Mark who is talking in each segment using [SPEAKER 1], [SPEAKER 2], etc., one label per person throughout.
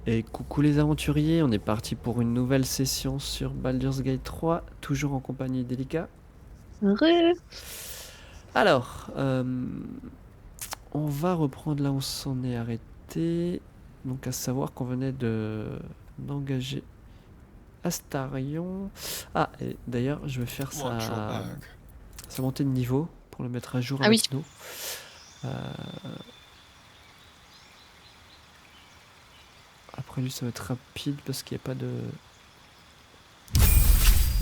[SPEAKER 1] Et coucou les aventuriers, on est parti pour une nouvelle session sur Baldur's Gate 3, toujours en compagnie d'Elika. Alors, on va reprendre là où on s'en est arrêté. Donc à savoir qu'on venait d'engager Astarion. Ah, et d'ailleurs, je vais faire sa montée de niveau pour le mettre à jour
[SPEAKER 2] Ah
[SPEAKER 1] avec
[SPEAKER 2] oui.
[SPEAKER 1] nous. Après lui, ça va être rapide parce qu'il n'y a pas de...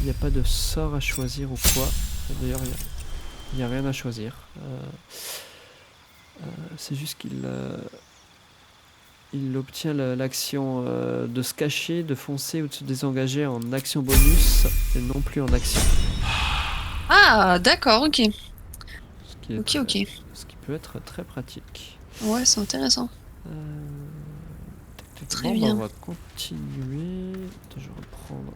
[SPEAKER 1] Il n'y a pas de sort à choisir ou quoi. D'ailleurs, il n'y a rien à choisir. C'est juste qu'il il obtient l'action de se cacher, de foncer ou de se désengager en action bonus et non plus en action.
[SPEAKER 2] Ah, d'accord, ok.
[SPEAKER 1] Ce qui, est
[SPEAKER 2] Ok.
[SPEAKER 1] ce qui peut être très pratique.
[SPEAKER 2] Ouais, c'est intéressant. Très
[SPEAKER 1] Bon, bah,
[SPEAKER 2] bien.
[SPEAKER 1] on va continuer. Attends, je vais reprendre.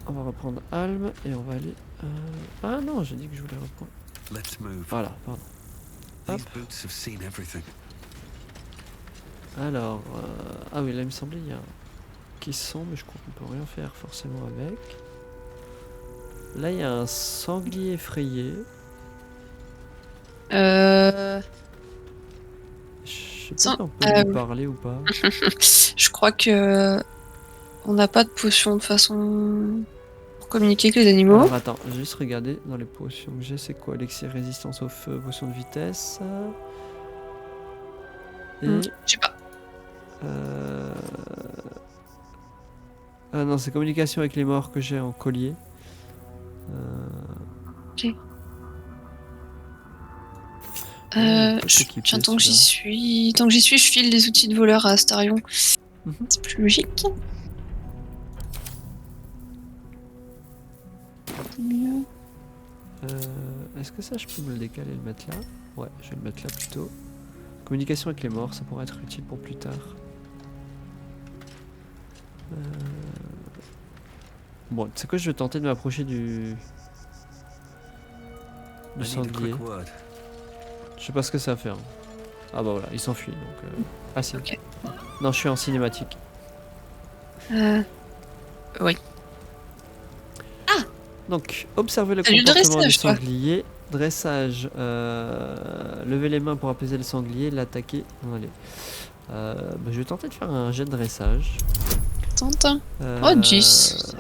[SPEAKER 1] On va reprendre Alm et on va aller. Ah non, j'ai dit que je voulais reprendre. Voilà, pardon. Hop. Alors, ah oui, là il me semblait il y a qui sont, mais je crois qu'on peut rien faire forcément avec. Là il y a un sanglier effrayé.
[SPEAKER 2] Euh...
[SPEAKER 1] Je sais pas si on peut lui parler ou pas.
[SPEAKER 2] Je crois que on n'a pas de potion de façon pour communiquer avec les animaux.
[SPEAKER 1] Alors attends, j'ai juste regardé dans les potions que j'ai, c'est quoi? Elixir résistance au feu, potion de vitesse. Et...
[SPEAKER 2] Je sais pas.
[SPEAKER 1] Ah non, c'est communication avec les morts que j'ai en collier.
[SPEAKER 2] Ok. Tiens, tant que j'y suis, je file des outils de voleur à Astarion. C'est plus logique. Mieux.
[SPEAKER 1] Est-ce que ça, je peux me le décaler et le mettre là? Ouais, je vais le mettre là plutôt. Communication avec les morts, ça pourrait être utile pour plus tard. Bon, tu sais quoi, je vais tenter de m'approcher du sanglier. Je sais pas ce que ça va faire. Ah bah voilà, il s'enfuit donc. Ah si.
[SPEAKER 2] Ok.
[SPEAKER 1] Non, je suis en cinématique.
[SPEAKER 2] Oui. Ah.
[SPEAKER 1] Donc, observez le
[SPEAKER 2] Salut,
[SPEAKER 1] comportement du
[SPEAKER 2] dressage, toi.
[SPEAKER 1] sanglier. Dressage. Levez les mains pour apaiser le sanglier, l'attaquer. Allez. Bah, je vais tenter de faire un jet de dressage.
[SPEAKER 2] Tente. Oh, 10.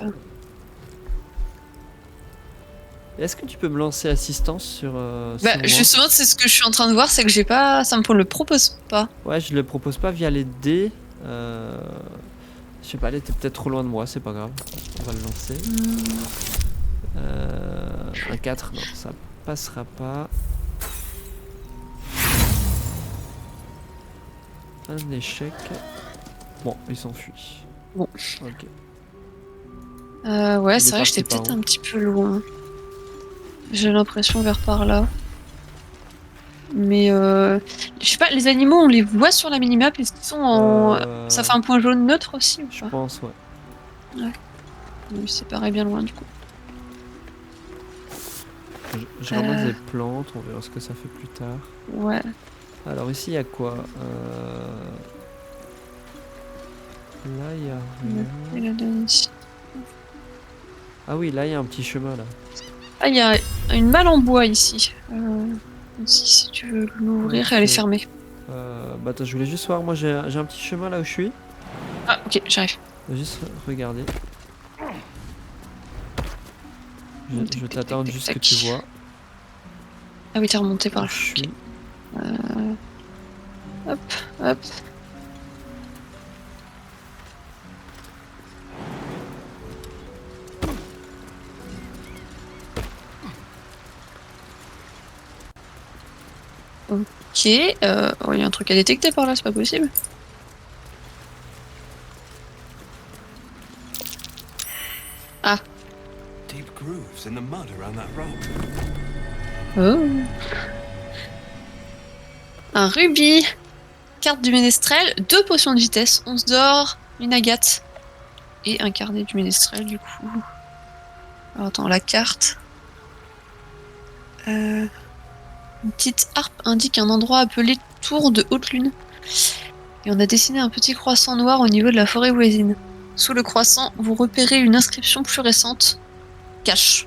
[SPEAKER 1] Est-ce que tu peux me lancer assistance sur
[SPEAKER 2] Bah,
[SPEAKER 1] moi
[SPEAKER 2] justement, c'est ce que je suis en train de voir, c'est que j'ai pas. Ça me le propose pas.
[SPEAKER 1] Ouais, je le propose pas via les dés. Je sais pas, elle était peut-être trop loin de moi, c'est pas grave. On va le lancer. Un 4, non, ça passera pas. Un échec. Bon, il s'enfuit.
[SPEAKER 2] Bon.
[SPEAKER 1] Ok.
[SPEAKER 2] Ouais, c'est vrai que j'étais peut-être un petit peu loin. J'ai l'impression vers par là. Mais je sais pas, les animaux, on les voit sur la minimap, est-ce qu'ils sont en... Ça fait un point jaune neutre aussi ou pas?
[SPEAKER 1] Je pense, ouais.
[SPEAKER 2] Ouais. Oui, c'est pareil bien loin du coup.
[SPEAKER 1] Je ramasse des plantes, on verra ce que ça fait plus tard.
[SPEAKER 2] Ouais.
[SPEAKER 1] Alors ici, il y a quoi Là, il y a rien. Ah oui, là, il y a un petit chemin, là.
[SPEAKER 2] Ah, il y a une malle en bois ici. Si tu veux l'ouvrir, okay. Elle est fermée.
[SPEAKER 1] Bah attends, je voulais juste voir, moi j'ai un petit chemin là où je suis.
[SPEAKER 2] Ah, ok, j'arrive.
[SPEAKER 1] Je vais juste regarder. Je vais t'attendre juste que tu vois.
[SPEAKER 2] Ah oui, t'es remonté par là.
[SPEAKER 1] Okay.
[SPEAKER 2] Hop, hop. Ok, il y a un truc à détecter par là, c'est pas possible. Ah. Oh. Un rubis. Carte du ménestrel, 2 potions de vitesse, 11 d'or, une agate. Et un carnet du ménestrel du coup. Alors attends, la carte. Une petite harpe indique un endroit appelé Tour de Haute Lune. Et on a dessiné un petit croissant noir au niveau de la forêt voisine. Sous le croissant, vous repérez une inscription plus récente. Cache.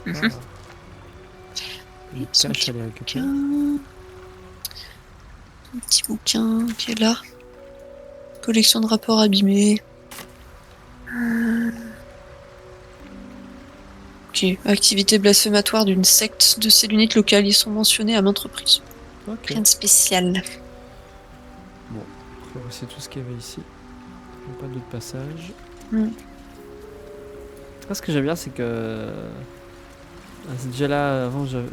[SPEAKER 1] Ah. Je
[SPEAKER 2] Son
[SPEAKER 1] cache
[SPEAKER 2] petit
[SPEAKER 1] à les récupérer.
[SPEAKER 2] bouquin. Un petit bouquin qui est là. Collection de rapports abîmés. Ok. Activité blasphématoire d'une secte de ces lunettes locales. Ils sont mentionnés à maintes reprises.
[SPEAKER 1] Ok.
[SPEAKER 2] Rien de spécial.
[SPEAKER 1] Après, c'est tout ce qu'il y avait ici. Il n'y a pas d'autres passages.
[SPEAKER 2] Mm.
[SPEAKER 1] Moi, ce que j'aime bien, c'est que. C'est déjà là, avant, j'avais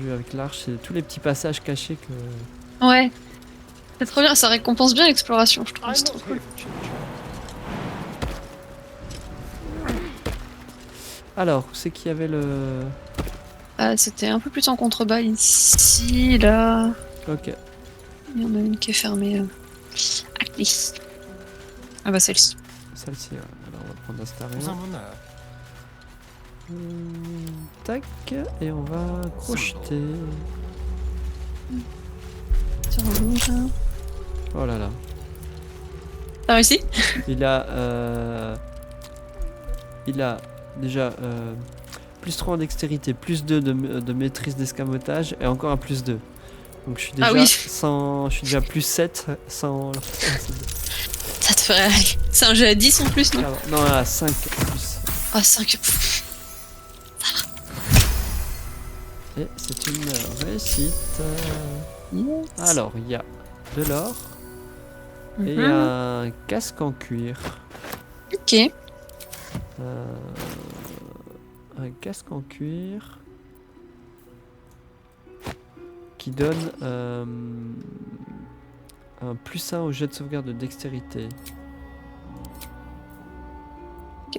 [SPEAKER 1] vu avec l'arche, c'est tous les petits passages cachés que.
[SPEAKER 2] Ouais. C'est trop bien. Ça récompense bien l'exploration, je trouve. C'est trop cool.
[SPEAKER 1] Alors, où c'est qu'il y avait le.
[SPEAKER 2] Ah, c'était un peu plus en contrebas ici, là.
[SPEAKER 1] Ok.
[SPEAKER 2] Il y en a une qui est fermée. Allez. Ah bah celle-ci.
[SPEAKER 1] Celle-ci, ouais. Alors, on va prendre Astarion.
[SPEAKER 3] Someone there.
[SPEAKER 1] Tac. Et on va crocheter.
[SPEAKER 2] Sur le rouge, là.
[SPEAKER 1] Oh là là.
[SPEAKER 2] T'as réussi?
[SPEAKER 1] Il a déjà plus 3 en dextérité, plus 2 de maîtrise d'escamotage et encore un plus 2. Donc je suis déjà,
[SPEAKER 2] Ah oui.
[SPEAKER 1] je suis déjà plus 7 sans...
[SPEAKER 2] Ça te ferait aller. C'est un jeu à 10 en plus, non?
[SPEAKER 1] Non, à 5 plus.
[SPEAKER 2] Ah, 5.
[SPEAKER 1] Et c'est une réussite. Alors, il y a de l'or et il y a un casque en cuir.
[SPEAKER 2] Ok.
[SPEAKER 1] Un casque en cuir qui donne un plus 1 au jet de sauvegarde de dextérité.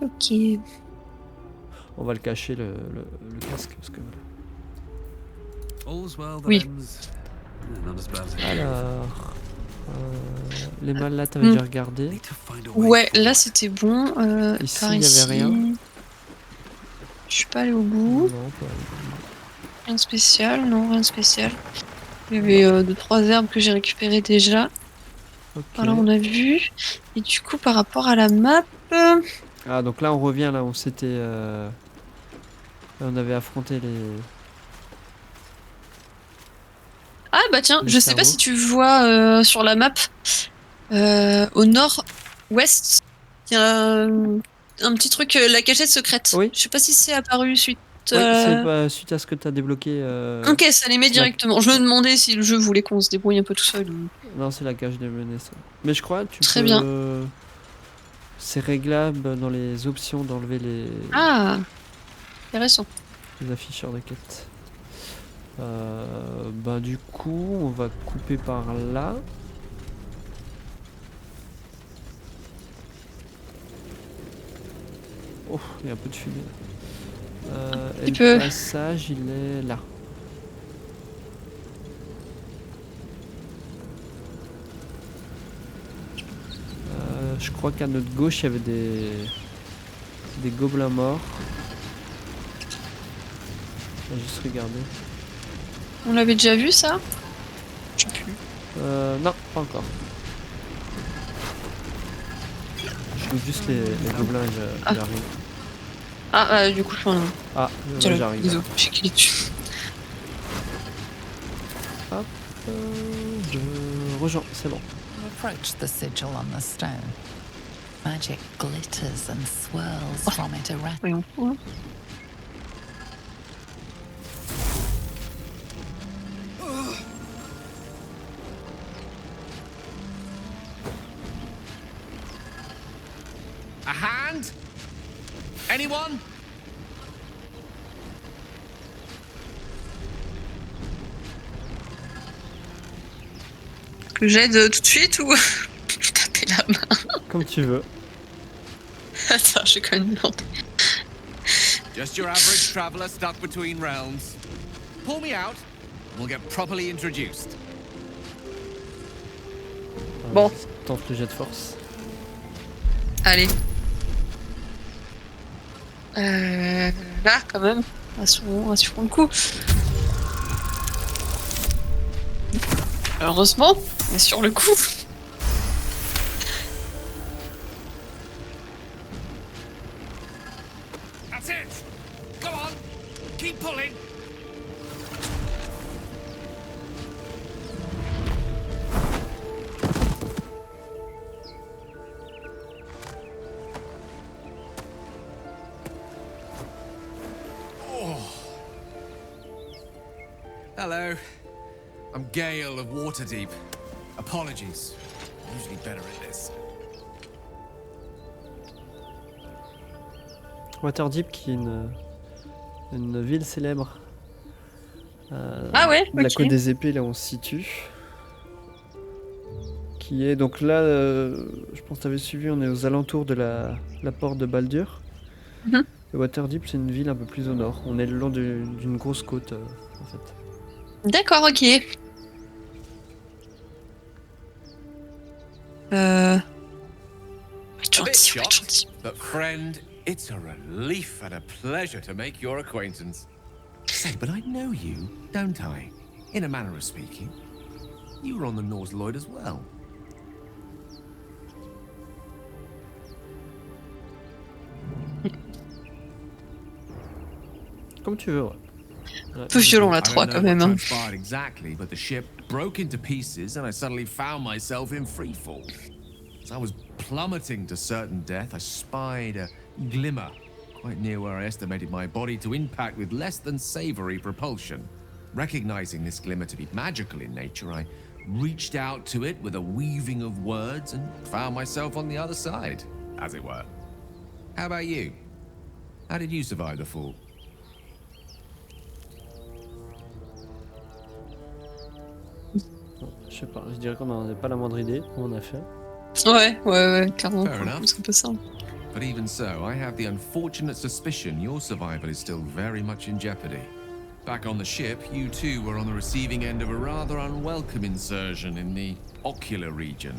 [SPEAKER 2] Ok.
[SPEAKER 1] On va le cacher le casque parce que
[SPEAKER 3] All's well that
[SPEAKER 2] Oui.
[SPEAKER 3] ends. Not as bad as it
[SPEAKER 1] alors les malles là t'avais déjà regardé.
[SPEAKER 3] Need to find a way
[SPEAKER 2] Ouais,
[SPEAKER 3] forward.
[SPEAKER 2] là c'était bon.
[SPEAKER 1] Ici,
[SPEAKER 2] Par
[SPEAKER 1] il y avait
[SPEAKER 2] ici.
[SPEAKER 1] rien.
[SPEAKER 2] Je suis pas allée au bout.
[SPEAKER 1] Non, pas-
[SPEAKER 2] Rien de spécial, non, rien de spécial. Il y avait 2-3 herbes que j'ai récupérées déjà.
[SPEAKER 1] ok.
[SPEAKER 2] Voilà, on a vu. Et du coup, par rapport à la map.
[SPEAKER 1] Ah donc là on revient là où c'était là, on avait affronté les
[SPEAKER 2] Ah bah tiens,
[SPEAKER 1] Les
[SPEAKER 2] je sais pas
[SPEAKER 1] cerveaux.
[SPEAKER 2] si tu vois sur la map, au nord-ouest, il y a un petit truc, la cachette secrète.
[SPEAKER 1] Oui.
[SPEAKER 2] Je sais pas si c'est apparu suite.
[SPEAKER 1] Oui, c'est pas suite à ce que t'as débloqué
[SPEAKER 2] Ok, ça les met
[SPEAKER 1] la-
[SPEAKER 2] directement. Je me demandais si le jeu voulait qu'on se débrouille un peu tout seul.
[SPEAKER 1] Non, c'est la cage des menaces. Mais je crois que tu
[SPEAKER 2] Très
[SPEAKER 1] peux...
[SPEAKER 2] bien.
[SPEAKER 1] C'est réglable dans les options d'enlever
[SPEAKER 2] Ah, intéressant.
[SPEAKER 1] les afficheurs de quête. Bah du coup, on va couper par là. Oh, il y a un peu de fumée. Et
[SPEAKER 2] petit
[SPEAKER 1] le
[SPEAKER 2] peu.
[SPEAKER 1] passage, il est là. Je crois qu'à notre gauche, il y avait des gobelins morts. On va juste regarder.
[SPEAKER 2] On l'avait déjà vu ça? Je sais plus.
[SPEAKER 1] Non, pas encore. Je trouve juste les gobelins et
[SPEAKER 2] Ah.
[SPEAKER 1] j'arrive.
[SPEAKER 2] Ah, du coup, je suis en.
[SPEAKER 1] Ah,
[SPEAKER 2] Tiens,
[SPEAKER 1] ouais, j'arrive.
[SPEAKER 2] désolé, j'ai cliqué dessus.
[SPEAKER 1] Je rejoins, c'est bon.
[SPEAKER 4] Approach the sigil on the stone. Magic glitters and swirls from it around.
[SPEAKER 2] Voyons.
[SPEAKER 3] A hand? Anyone?
[SPEAKER 2] Que j'aide tout de suite ou taper la main?
[SPEAKER 1] Comme tu veux.
[SPEAKER 2] Attends, j'ai quand même demandé.
[SPEAKER 3] Just your average traveler stuck between realms. Pull me out, and we'll get properly introduced.
[SPEAKER 2] Bon.
[SPEAKER 1] Tente le jet de force.
[SPEAKER 2] Allez. Là, quand même. Assurons le coup. Heureusement, mais sur le coup.
[SPEAKER 3] That's it! Go on! Keep pulling! Hello. I'm Gale of Waterdeep. Apologies. I'm usually better at this.
[SPEAKER 1] Waterdeep, qui est une ville célèbre.
[SPEAKER 2] Ah ouais,
[SPEAKER 1] de la
[SPEAKER 2] ok.
[SPEAKER 1] Côte des Épées, là où on se situe. Qui est donc là, je pense que tu avais suivi, on est aux alentours de la porte de Baldur.
[SPEAKER 2] Mhm.
[SPEAKER 1] Et Waterdeep, c'est une ville un peu plus au nord. On est le long d'une grosse côte, en fait.
[SPEAKER 2] D'accord, ok. Faut être
[SPEAKER 3] A bit
[SPEAKER 2] gentil, faut être
[SPEAKER 3] shocked,
[SPEAKER 2] gentil.
[SPEAKER 3] but friend, it's a relief and a pleasure to make your acquaintance. Say, but I know you, don't I? In a manner of speaking. You were on the Norse Lloyd as well.
[SPEAKER 1] Comme tu veux, ouais.
[SPEAKER 2] Un peu violent la
[SPEAKER 3] I
[SPEAKER 2] 3
[SPEAKER 3] don't
[SPEAKER 2] quand
[SPEAKER 3] know
[SPEAKER 2] même.
[SPEAKER 3] what
[SPEAKER 2] Hein.
[SPEAKER 3] transpired exactly, but the ship broke into pieces and I suddenly found myself in freefall. As I was plummeting to certain death, I spied a glimmer quite near where I estimated my body to impact with less than savory propulsion. Recognizing this glimmer to be magical in nature, I reached out to it with a weaving of words and found myself on the other side, as it were. How about you? How did you survive the fall?
[SPEAKER 1] Je sais pas, je dirais qu'on n'en a pas la moindre idée, on a fait.
[SPEAKER 2] Ouais, clairement.
[SPEAKER 3] Fair enough.
[SPEAKER 2] C'est un peu ça.
[SPEAKER 3] But even so, I have the unfortunate suspicion your survival is still very much in jeopardy. Back on the ship, you too were on the receiving end of a rather unwelcome insertion in the ocular region.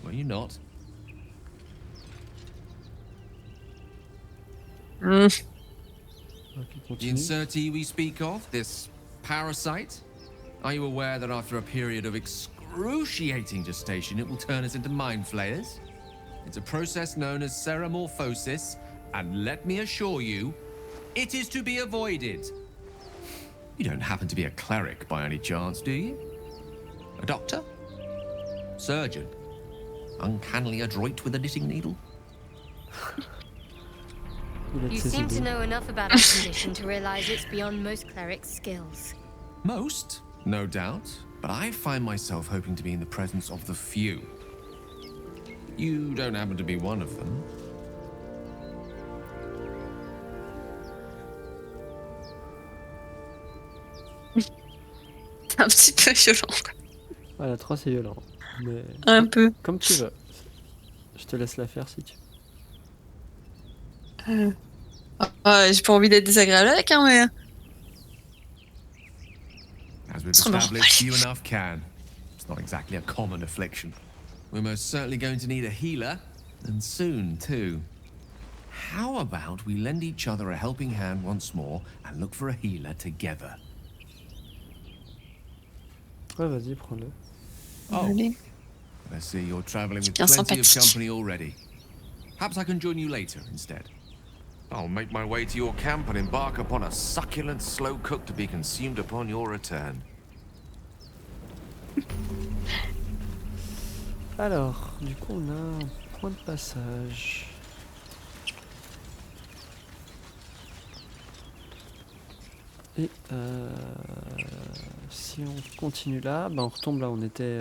[SPEAKER 3] Were you not?
[SPEAKER 2] Hmm.
[SPEAKER 1] Ok,
[SPEAKER 3] The
[SPEAKER 1] continue.
[SPEAKER 3] insertee we speak of, this parasite? Are you aware that after a period of excruciating gestation, it will turn us into mind flayers? It's a process known as ceremorphosis, and let me assure you, it is to be avoided. You don't happen to be a cleric by any chance, do you? A doctor? Surgeon? Uncannily adroit with a knitting needle?
[SPEAKER 1] Il a de
[SPEAKER 5] You
[SPEAKER 1] ses
[SPEAKER 5] seem to
[SPEAKER 1] idées.
[SPEAKER 5] know enough about our condition to realize it's beyond most clerics' skills.
[SPEAKER 3] Most, no doubt, but I find myself hoping to be in the presence of the few. You don't happen to be one of them.
[SPEAKER 2] C'est un petit peu violent. Quoi.
[SPEAKER 1] Ouais, la 3 c'est violent. Mais
[SPEAKER 2] Un peu.
[SPEAKER 1] comme tu veux. Je te laisse la faire si tu veux.
[SPEAKER 2] Ah, j'ai pas envie d'être désagréable avec, hein, mais.
[SPEAKER 3] As we've
[SPEAKER 2] It's not
[SPEAKER 3] established, few enough can. It's not exactly a common affliction. We're most certainly going to need a healer, and soon too. How about we lend each other a helping hand once more and look for a healer together?
[SPEAKER 1] Ouais, vas-y, prends-le.
[SPEAKER 3] Oh,
[SPEAKER 2] Allez.
[SPEAKER 3] I see you're traveling with
[SPEAKER 2] Bien
[SPEAKER 3] plenty of
[SPEAKER 2] sympathique.
[SPEAKER 3] company already. Perhaps I can join you later instead. I'll make my way to your camp and embark upon a succulent slow cook to be consumed upon your return.
[SPEAKER 1] Alors, du coup, on a un point de passage. Et si on continue là, bah on retombe là, on était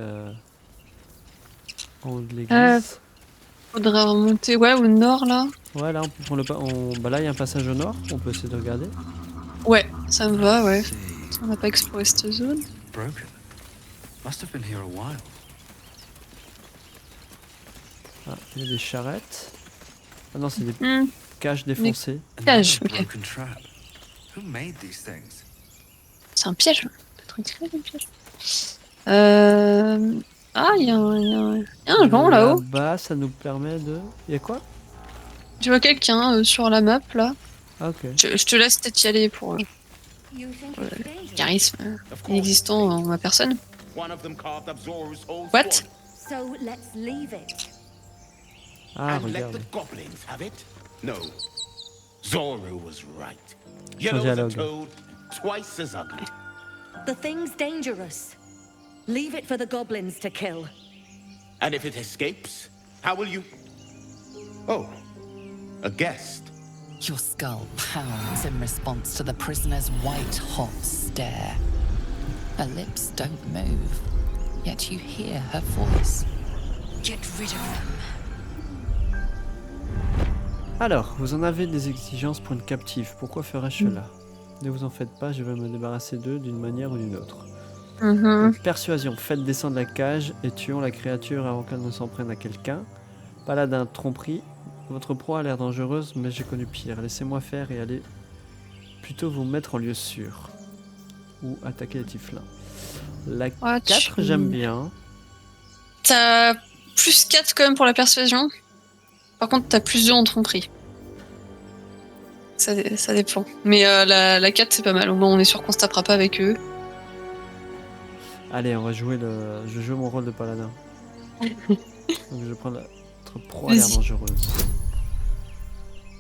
[SPEAKER 1] en haut de l'église.
[SPEAKER 2] Faudrait remonter, ouais, au nord, là.
[SPEAKER 1] Ouais, là, bah là, il y a un passage au nord, on peut essayer de regarder.
[SPEAKER 2] Ouais, ça me va, ouais. On n'a pas exploré cette zone.
[SPEAKER 6] Broken. Must have been here a while.
[SPEAKER 1] Ah, il y a des charrettes. Ah non, c'est des
[SPEAKER 2] Hmm.
[SPEAKER 1] cages défoncées.
[SPEAKER 2] Cage,
[SPEAKER 6] Another
[SPEAKER 2] ok.
[SPEAKER 6] broken trap. Who made these things?
[SPEAKER 2] C'est un piège. Peut-être écrit, un piège. Ah, il y a un vent là-haut.
[SPEAKER 1] Là-bas, ça nous permet de... Il y a quoi?
[SPEAKER 2] Je vois quelqu'un sur la map, là.
[SPEAKER 1] Ah, ok.
[SPEAKER 2] Je te laisse peut-être y aller pour
[SPEAKER 5] You think
[SPEAKER 2] le
[SPEAKER 5] it's dangerous?
[SPEAKER 2] charisme inexistant en ma personne.
[SPEAKER 7] One of them carved up Zoru's whole
[SPEAKER 2] What?
[SPEAKER 7] sword.
[SPEAKER 5] So let's leave it.
[SPEAKER 1] Ah,
[SPEAKER 7] And let
[SPEAKER 1] regarde.
[SPEAKER 7] the goblins have it? No. Zoru was right.
[SPEAKER 1] Son
[SPEAKER 7] Yellow as a
[SPEAKER 1] dialogue.
[SPEAKER 7] toad, twice as ugly.
[SPEAKER 5] The thing's dangerous. Leave it for the goblins to kill.
[SPEAKER 7] And if it escapes, how will you... Oh, a guest.
[SPEAKER 4] Your skull pounds in response to the prisoner's white-hot stare. Her lips don't move, yet you hear her voice.
[SPEAKER 5] Get rid of them.
[SPEAKER 1] Alors, vous en avez des exigences pour une captive. Pourquoi ferais-je cela? Ne vous en faites pas, je vais me débarrasser d'eux d'une manière ou d'une autre. Donc, persuasion, faites descendre la cage et tuons la créature avant qu'elle ne s'en prenne à quelqu'un. Paladin, tromperie. Votre proie a l'air dangereuse, mais j'ai connu pire. Laissez-moi faire et allez plutôt vous mettre en lieu sûr. Ou attaquer les tieflins. La
[SPEAKER 2] Ah,
[SPEAKER 1] 4, j'aime bien.
[SPEAKER 2] T'as plus 4 quand même pour la persuasion. Par contre, t'as plus 2 en tromperie. Ça dépend. Mais la 4, c'est pas mal. Au moins, on est sûr qu'on se tapera pas avec eux.
[SPEAKER 1] Allez, on va jouer je joue mon rôle de paladin. Donc je prends notre proie a l'air
[SPEAKER 2] Vas-y.
[SPEAKER 1] dangereuse.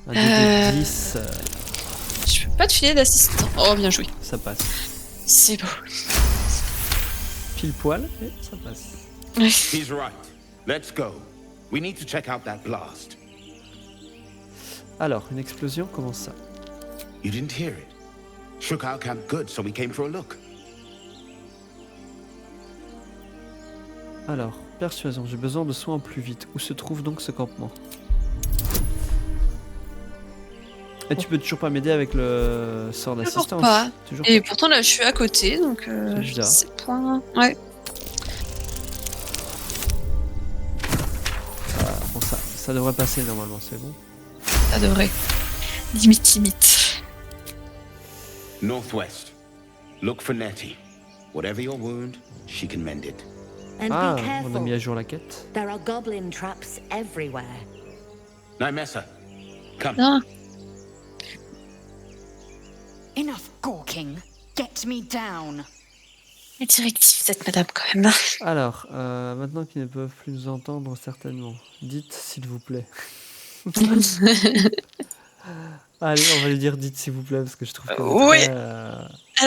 [SPEAKER 1] Un dé de 10,
[SPEAKER 2] Je peux pas te filer d'assistant. Oh, bien joué.
[SPEAKER 1] ça passe.
[SPEAKER 2] C'est beau.
[SPEAKER 1] Pile poil, mais ça passe.
[SPEAKER 7] He's right. Let's go. We need to check out that blast.
[SPEAKER 1] Alors, une explosion, comment ça?
[SPEAKER 7] You didn't hear it? Shook our camp good, so we came for a look.
[SPEAKER 1] Alors, persuasion, j'ai besoin de soins plus vite. Où se trouve donc ce campement? Et tu peux toujours pas m'aider avec le sort d'assistance?
[SPEAKER 2] pas.
[SPEAKER 1] Toujours
[SPEAKER 2] Et
[SPEAKER 1] pas.
[SPEAKER 2] pourtant, là, je suis à côté, donc
[SPEAKER 1] C'est
[SPEAKER 2] je
[SPEAKER 1] bizarre.
[SPEAKER 2] sais point. Ouais.
[SPEAKER 1] Bon, ça devrait passer normalement, c'est bon.
[SPEAKER 2] Ça devrait. Limite.
[SPEAKER 7] Northwest. Look for Nettie. Whatever your wound, she can mend it.
[SPEAKER 5] And
[SPEAKER 1] Ah,
[SPEAKER 5] be
[SPEAKER 1] on a mis à
[SPEAKER 5] careful.
[SPEAKER 1] jour la quête.
[SPEAKER 5] There are goblin traps everywhere.
[SPEAKER 7] Nymessa, come.
[SPEAKER 2] Non.
[SPEAKER 8] Enough gawking. Get me down.
[SPEAKER 2] La directive, cette madame, quand même.
[SPEAKER 1] Alors, maintenant qu'ils ne peuvent plus nous entendre, certainement. Dites, s'il vous plaît. Allez, on va lui dire dites, s'il vous plaît, parce que je trouve que
[SPEAKER 2] Oui.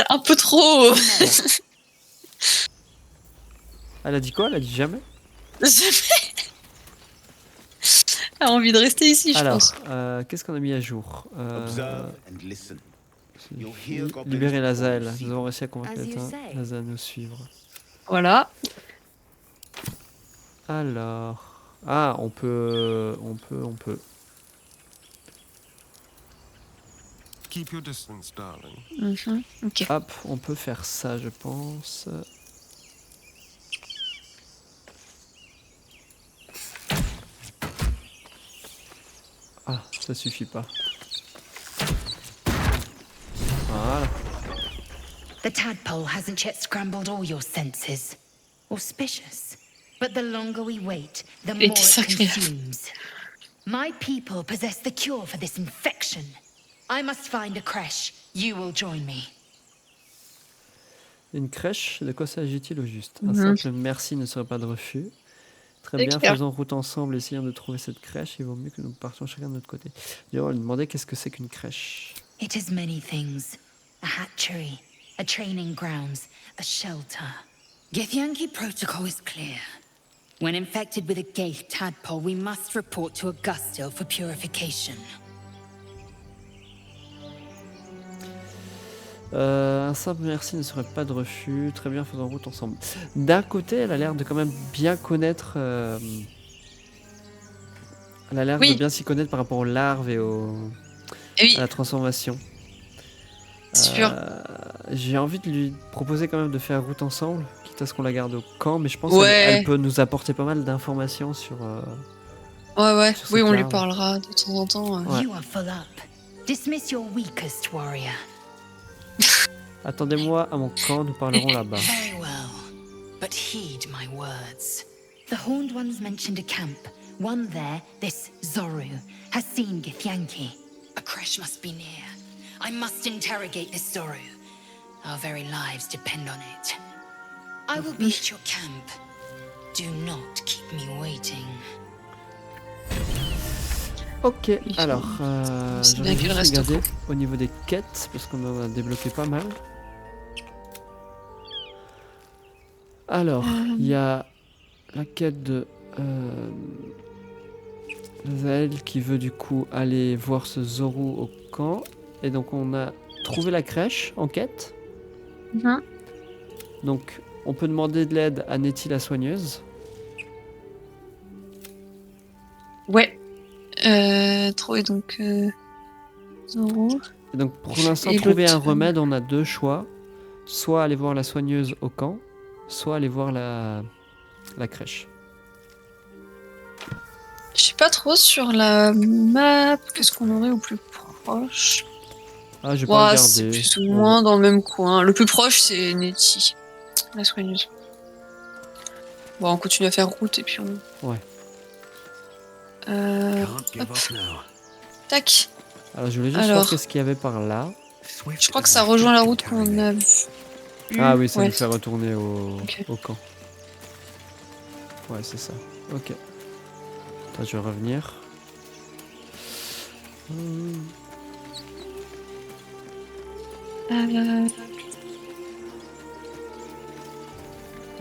[SPEAKER 2] Un peu trop.
[SPEAKER 1] Elle a dit quoi? Elle a dit jamais?
[SPEAKER 2] Jamais. A envie de rester ici, je
[SPEAKER 1] Alors,
[SPEAKER 2] pense.
[SPEAKER 1] qu'est-ce qu'on a mis à jour?
[SPEAKER 7] Observe and listen. You'll hear goblins
[SPEAKER 1] Libérer Lazael.
[SPEAKER 7] before you see
[SPEAKER 1] Nous avons réussi à convaincre
[SPEAKER 5] As you
[SPEAKER 1] l'État
[SPEAKER 5] say.
[SPEAKER 1] Lazael à nous suivre.
[SPEAKER 2] Voilà.
[SPEAKER 1] Alors... Ah, on peut...
[SPEAKER 9] Keep your distance, darling.
[SPEAKER 2] Mhm. Ok.
[SPEAKER 1] Hop, on peut faire ça, je pense. Ah, ça suffit pas. Voilà.
[SPEAKER 8] The tadpole hasn't yet scrambled all your senses. Auspicious. But the longer we wait, the more
[SPEAKER 2] Et
[SPEAKER 8] it
[SPEAKER 2] t'es sacré.
[SPEAKER 8] consumes. My people possess the cure for this infection. I must find a creche. You will join me.
[SPEAKER 1] Une crèche, de quoi s'agit-il au juste? Un
[SPEAKER 2] Mhm.
[SPEAKER 1] simple merci ne serait pas de refus. Très
[SPEAKER 2] C'est
[SPEAKER 1] bien,
[SPEAKER 2] clair.
[SPEAKER 1] faisons route ensemble, essayons de trouver cette crèche. Il vaut mieux que nous partions chacun de notre côté. D'ailleurs, on lui demandait qu'est-ce que c'est qu'une crèche.
[SPEAKER 8] It is many things. A hatchery, a training grounds, a shelter. Githyanki protocol is clear. When infected with a Gaith tadpole, we must report to Augustil for purification.
[SPEAKER 1] Un simple merci ne serait pas de refus. Très bien, faisons route ensemble. D'un côté, elle a l'air de quand même bien connaître. Elle a l'air
[SPEAKER 2] Oui.
[SPEAKER 1] de bien s'y connaître par rapport aux larves et
[SPEAKER 2] Et oui,
[SPEAKER 1] à la transformation.
[SPEAKER 2] sûr.
[SPEAKER 1] J'ai envie de lui proposer quand même de faire route ensemble, quitte à ce qu'on la garde au camp, mais je pense
[SPEAKER 2] Ouais.
[SPEAKER 1] qu'elle peut nous apporter pas mal d'informations sur.
[SPEAKER 2] Ouais.
[SPEAKER 1] sur
[SPEAKER 2] Oui,
[SPEAKER 1] cette
[SPEAKER 2] on lui
[SPEAKER 1] larve.
[SPEAKER 2] parlera de temps en temps.
[SPEAKER 1] Ouais.
[SPEAKER 8] You are full up. Dismiss your weakest warrior.
[SPEAKER 1] Attendez-moi à mon camp, nous parlerons là-bas.
[SPEAKER 8] Very well. But heed my words. The Horned Ones mentioned a camp. One there, this Zoru, has seen Githyanki. A creche must be near. I must interrogate this Zoru. Our very lives depend on it. I will be at your camp. Do not keep me waiting.
[SPEAKER 1] Ok, alors,
[SPEAKER 2] C'est
[SPEAKER 1] je
[SPEAKER 2] bien
[SPEAKER 1] vais
[SPEAKER 2] qu'il
[SPEAKER 1] juste
[SPEAKER 2] reste au
[SPEAKER 1] regarder au niveau des quêtes, parce qu'on en a débloqué pas mal. Alors, il y a la quête de Zael qui veut du coup aller voir ce Zorro au camp. Et donc on a trouvé la crèche en quête.
[SPEAKER 2] Mhm.
[SPEAKER 1] Donc on peut demander de l'aide à Nettie la soigneuse.
[SPEAKER 2] Ouais. Trouver donc Zoro.
[SPEAKER 1] Et donc pour l'instant
[SPEAKER 2] Et
[SPEAKER 1] trouver un
[SPEAKER 2] l'autre,
[SPEAKER 1] remède, on a deux choix. Soit aller voir la soigneuse au camp, soit aller voir la crèche.
[SPEAKER 2] Je sais pas trop sur la map, qu'est-ce qu'on aurait au plus proche.
[SPEAKER 1] Ah, j'ai pas
[SPEAKER 2] Ouais, c'est
[SPEAKER 1] regardé.
[SPEAKER 2] plus ou moins dans le même coin. Le plus proche, c'est Nettie, la soigneuse. Bon, on continue à faire route et puis on...
[SPEAKER 1] Ouais.
[SPEAKER 6] Can't give
[SPEAKER 2] Hop.
[SPEAKER 6] up now.
[SPEAKER 2] Tac.
[SPEAKER 1] Alors je voulais juste
[SPEAKER 2] Alors.
[SPEAKER 1] voir qu'est-ce qu'il y avait par là.
[SPEAKER 6] Swift
[SPEAKER 2] Je crois
[SPEAKER 6] is
[SPEAKER 2] que ça rejoint la route
[SPEAKER 6] restricted
[SPEAKER 2] qu'on a
[SPEAKER 6] carrying.
[SPEAKER 2] vue.
[SPEAKER 1] Ah oui, ça
[SPEAKER 2] Ouais,
[SPEAKER 1] nous fait retourner
[SPEAKER 2] Ok.
[SPEAKER 1] au camp. Ouais, c'est ça. Ok. Attends, je vais revenir.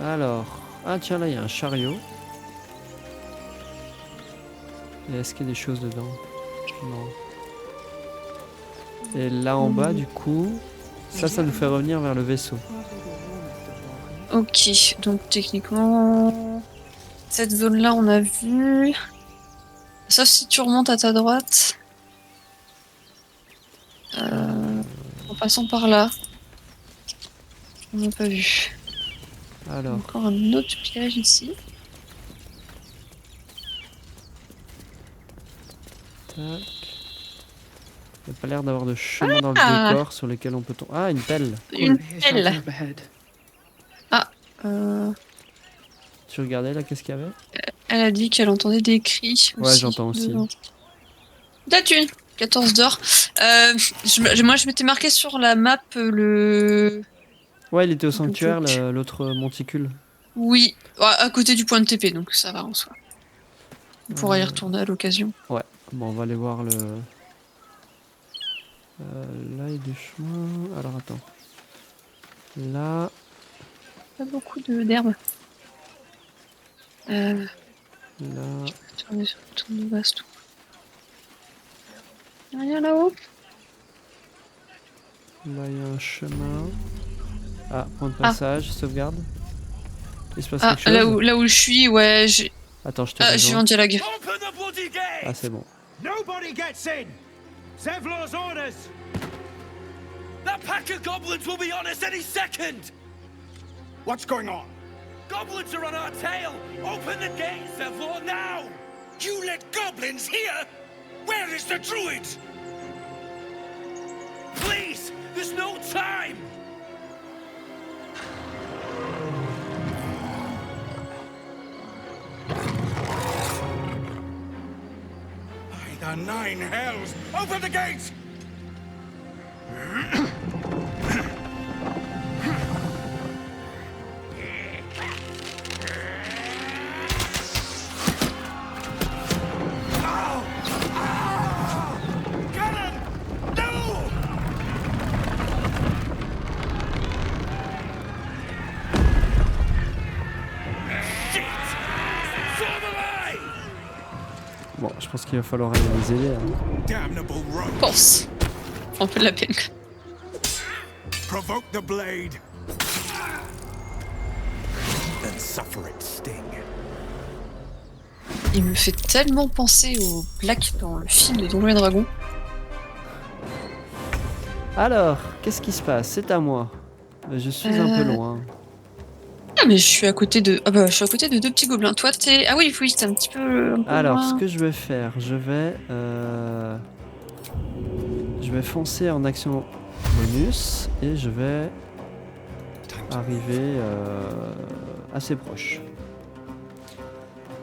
[SPEAKER 1] Alors. Ah tiens, là, il y a un chariot. Et est-ce qu'il y a des choses dedans? Non. Et là en bas, du coup, ça nous fait revenir vers le vaisseau.
[SPEAKER 2] Ok, donc techniquement, cette zone-là, on a vu. Sauf si tu remontes à ta droite. En passant par là. On n'a pas vu.
[SPEAKER 1] Alors,
[SPEAKER 2] Encore un autre piège ici.
[SPEAKER 1] tac. Il n'y a pas l'air d'avoir de chemin dans le décor sur lesquels on peut tomber. Ah, une pelle.
[SPEAKER 2] Une pelle. Ah,
[SPEAKER 1] Tu regardais là, qu'est-ce qu'il y avait?
[SPEAKER 2] elle a dit qu'elle entendait des cris.
[SPEAKER 1] Ouais, j'entends aussi.
[SPEAKER 2] La thune 14 d'or. Moi, je m'étais marqué sur la map le.
[SPEAKER 1] Ouais, il était au
[SPEAKER 2] Le
[SPEAKER 1] sanctuaire,
[SPEAKER 2] bloc.
[SPEAKER 1] l'autre monticule.
[SPEAKER 2] Oui, à côté du point de TP, donc ça va en soi. On pourra y retourner à l'occasion.
[SPEAKER 1] Ouais, bon, on va aller voir le... là, il y a du chemin... Alors, attends. Là...
[SPEAKER 2] Pas beaucoup d'herbe.
[SPEAKER 1] Là...
[SPEAKER 2] Tourner sur le tour de baston. Y'a rien là-haut?
[SPEAKER 1] Là, il y a un chemin. Ah, point de passage, sauvegarde. Il se passe quelque chose?
[SPEAKER 2] Là où je suis, ouais, j'ai.
[SPEAKER 1] Attends, je te
[SPEAKER 2] Ah, j'ai eu
[SPEAKER 1] rejoins.
[SPEAKER 2] un dialogue.
[SPEAKER 7] Open the bloody gate!
[SPEAKER 1] Ah, c'est bon.
[SPEAKER 7] Nobody gets in! Zevlor's orders! That pack of goblins will be on us any second! What's going on? Goblins are on our tail! Open the gate, Zevlor, now! You let goblins here? Where is the druid? Please! There's no time! By the nine hells! Open the gate!
[SPEAKER 1] Bon, je pense qu'il va falloir aller les aider. Hein.
[SPEAKER 7] Damnable rogue!
[SPEAKER 2] Pense. Un peu de la peine.
[SPEAKER 7] Provoke the blade! Then suffer its sting.
[SPEAKER 2] Il me fait tellement penser au Black dans le film de Donjons et Dragons.
[SPEAKER 1] Alors, qu'est-ce qui se passe? C'est à moi. Je suis un peu loin.
[SPEAKER 2] Ah, mais je suis à côté de. Ah bah, je suis à côté de deux petits gobelins. Toi, t'es. Ah oui, t'es un petit peu. Un peu
[SPEAKER 1] Alors,
[SPEAKER 2] loin.
[SPEAKER 1] ce que je vais faire, je vais foncer en action bonus et je vais arriver assez proche.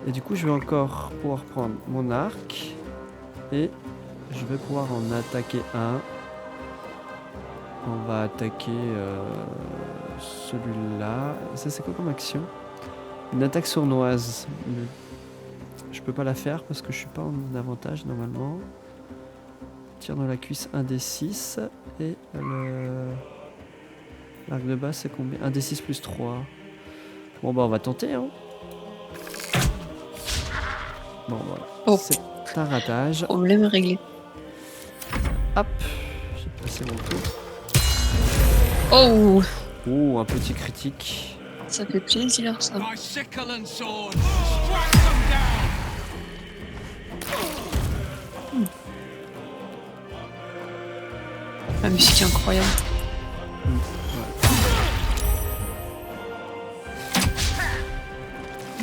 [SPEAKER 1] Et du coup, je vais encore pouvoir prendre mon arc et je vais pouvoir en attaquer un. On va attaquer celui-là. Ça, c'est quoi comme action? Une attaque sournoise. Je peux pas la faire parce que je suis pas en avantage normalement. Tir dans la cuisse 1d6. Et l'arc de base, c'est combien? 1d6 plus 3. Bon, bah, on va tenter, hein. Bon, voilà.
[SPEAKER 2] Oh.
[SPEAKER 1] C'est un ratage.
[SPEAKER 2] Problème réglé.
[SPEAKER 1] Hop, j'ai passé mon tour.
[SPEAKER 2] Oh,
[SPEAKER 1] Oh, un petit critique.
[SPEAKER 2] ça fait plaisir ça.
[SPEAKER 3] My sickle and sword! Strike them down!
[SPEAKER 2] La musique est incroyable.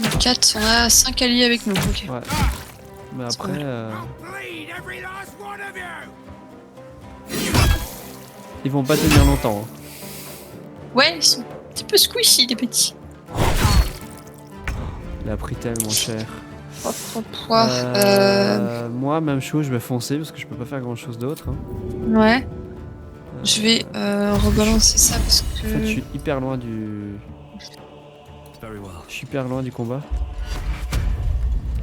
[SPEAKER 2] Les 4, on a 5 alliés avec nous. Ok.
[SPEAKER 1] Ouais. Mais
[SPEAKER 2] C'est
[SPEAKER 1] après,
[SPEAKER 7] Bleed every last one of you!
[SPEAKER 1] ils vont pas tenir longtemps, hein.
[SPEAKER 2] Ouais, ils sont un petit peu squishy les petits.
[SPEAKER 1] Il a pris tellement cher. Moi, même chose, je vais foncer parce que je peux pas faire grand chose d'autre, hein.
[SPEAKER 2] Ouais. Je vais rebalancer ça parce que.
[SPEAKER 1] En fait, je suis hyper loin du.
[SPEAKER 6] Very well.
[SPEAKER 1] Je suis hyper loin du combat.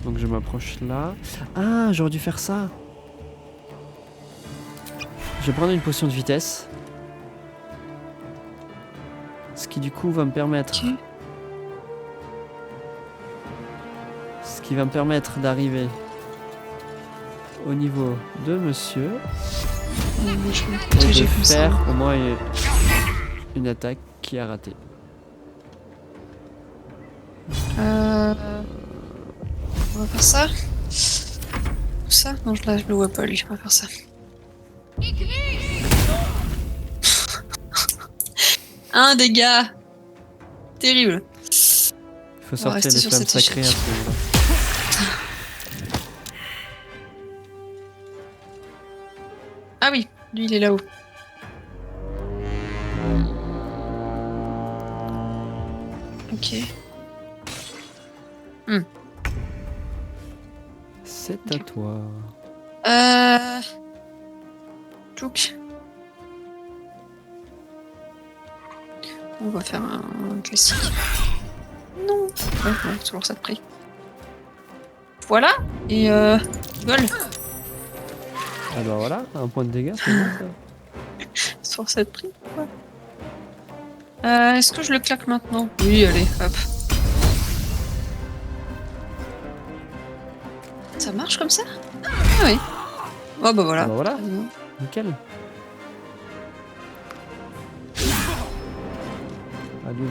[SPEAKER 1] Donc je m'approche là. Ah, j'aurais dû faire ça. Je vais prendre une potion de vitesse. Ce qui du coup va me permettre.
[SPEAKER 2] Ok.
[SPEAKER 1] Ce qui va me permettre d'arriver au niveau de monsieur.
[SPEAKER 2] Je vais me
[SPEAKER 1] Et
[SPEAKER 2] protéger
[SPEAKER 1] de
[SPEAKER 2] comme ça.
[SPEAKER 1] faire au moins une attaque qui a raté.
[SPEAKER 2] On va faire ça. Ça? Non, je le vois pas lui. On va faire ça. Un dégât. Terrible.
[SPEAKER 1] Il faut
[SPEAKER 2] va
[SPEAKER 1] sortir
[SPEAKER 2] rester
[SPEAKER 1] les
[SPEAKER 2] sur
[SPEAKER 1] flammes
[SPEAKER 2] cet
[SPEAKER 1] sacrées à
[SPEAKER 2] échec.
[SPEAKER 1] ce moment-là.
[SPEAKER 2] Ah oui, lui il est là-haut. Ok.
[SPEAKER 1] C'est à toi.
[SPEAKER 2] Tchouk. On va faire un classique. Non. Ouais, ouais, toujours ça de prix. Voilà. Et vol.
[SPEAKER 1] Ah bah voilà, un point de dégâts, c'est bon ça.
[SPEAKER 2] Sur cette prix. Ouais. Est-ce que je le claque maintenant? Oui, allez, hop. Ça marche comme ça? Ah oui. Oh bah voilà.
[SPEAKER 1] Ah bah voilà.
[SPEAKER 2] Très bien.
[SPEAKER 1] Nickel. Ah lui,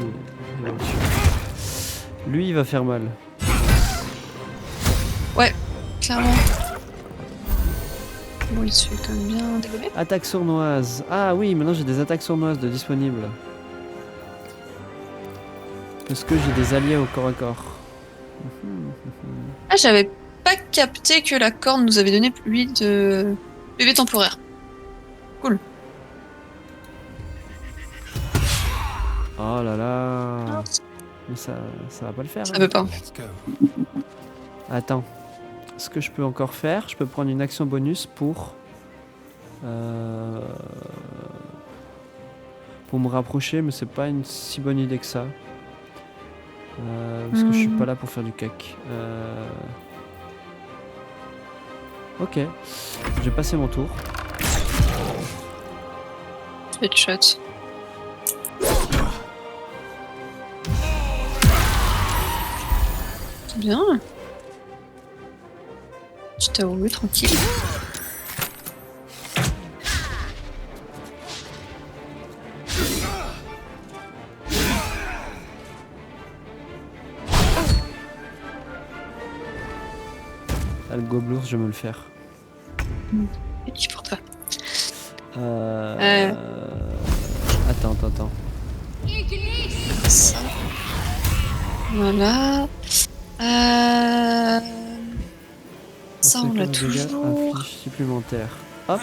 [SPEAKER 1] il est au-dessus. Lui, il va faire mal.
[SPEAKER 2] Clairement. Bon, il se fait quand même bien dégommer.
[SPEAKER 1] Attaque sournoise. Ah oui, maintenant j'ai des attaques sournoises de disponibles. Parce que j'ai des alliés au corps à corps.
[SPEAKER 2] Ah, j'avais pas capté que la corne nous avait donné lui de PV temporaire. Cool.
[SPEAKER 1] Oh là là. Mais ça va pas le faire.
[SPEAKER 2] Ça
[SPEAKER 1] hein.
[SPEAKER 2] veut pas.
[SPEAKER 9] Let's go.
[SPEAKER 1] Attends. Ce que je peux encore faire, je peux prendre une action bonus pour me rapprocher, mais c'est pas une si bonne idée que ça. Parce que je suis pas là pour faire du cac. Ok. J'ai passé mon tour.
[SPEAKER 2] Headshot. C'est bien. Tu t'as roulé tranquille.
[SPEAKER 1] Ah, le gobelours, je vais me le faire.
[SPEAKER 2] Petit pour toi.
[SPEAKER 1] Attends.
[SPEAKER 2] Ça. Voilà. Ça, on l'a
[SPEAKER 1] Conséquence de dégâts
[SPEAKER 2] toujours.
[SPEAKER 1] inflige supplémentaire. Hop.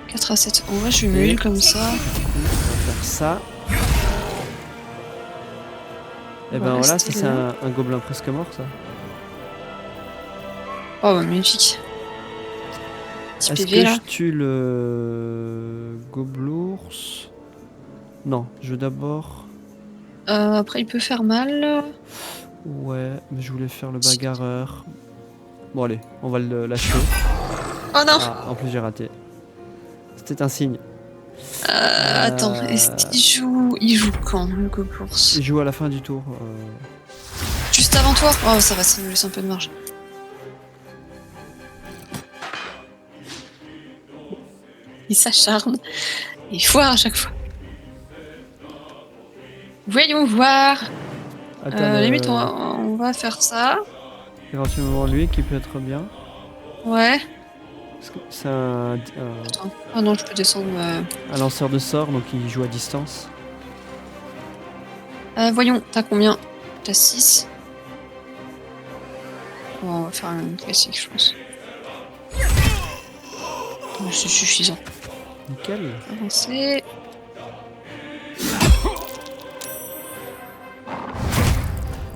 [SPEAKER 2] 4 à 7. En vrai, je vais me comme ça.
[SPEAKER 1] On va faire ça. Et
[SPEAKER 2] On
[SPEAKER 1] ben
[SPEAKER 2] va
[SPEAKER 1] voilà, ça
[SPEAKER 2] rester
[SPEAKER 1] c'est
[SPEAKER 2] là.
[SPEAKER 1] un gobelin presque mort ça.
[SPEAKER 2] Oh, bah, magnifique. Petit
[SPEAKER 1] Est-ce
[SPEAKER 2] PV
[SPEAKER 1] que
[SPEAKER 2] là.
[SPEAKER 1] je tue le gobelours. Non, je veux d'abord...
[SPEAKER 2] Après, il peut faire mal.
[SPEAKER 1] Ouais, mais je voulais faire le bagarreur. Bon allez, on va le lâcher.
[SPEAKER 2] Oh non.
[SPEAKER 1] Ah, en plus j'ai raté. C'était un signe.
[SPEAKER 2] Attends, est-ce qu'il il joue quand, le gobelours?
[SPEAKER 1] Il joue à la fin du tour.
[SPEAKER 2] Juste avant toi? Oh, ça va, ça nous laisse un peu de marge. Il s'acharne. Il foire à chaque fois. Voyons voir.
[SPEAKER 1] Attends,
[SPEAKER 2] Limite, on va faire ça.
[SPEAKER 1] éventuellement lui qui peut être bien.
[SPEAKER 2] Ouais.
[SPEAKER 1] Parce que c'est un
[SPEAKER 2] Attends. Ah non, je peux descendre.
[SPEAKER 1] un lanceur de sorts, donc il joue à distance.
[SPEAKER 2] Voyons, t'as combien? T'as 6. Bon, on va faire un classique, je pense. C'est suffisant.
[SPEAKER 1] Nickel.
[SPEAKER 2] Avancer.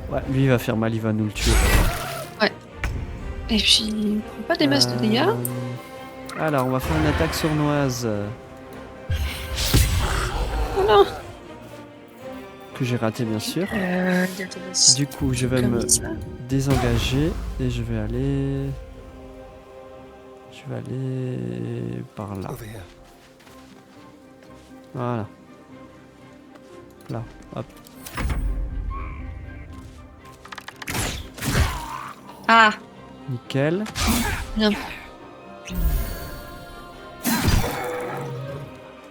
[SPEAKER 1] Ouais, lui il va faire mal, il va nous le tuer.
[SPEAKER 2] Et puis, il prend pas des masses de dégâts.
[SPEAKER 1] Alors, on va faire une attaque sournoise.
[SPEAKER 2] Oh non.
[SPEAKER 1] Que j'ai raté, bien sûr.
[SPEAKER 2] Il y a des masses.
[SPEAKER 1] Du coup, je vais
[SPEAKER 2] Comme
[SPEAKER 1] me
[SPEAKER 2] ça.
[SPEAKER 1] désengager et je vais aller... Je vais aller par là.
[SPEAKER 9] Over here.
[SPEAKER 1] Voilà. Là, hop.
[SPEAKER 2] Ah,
[SPEAKER 1] Nickel.
[SPEAKER 2] bien.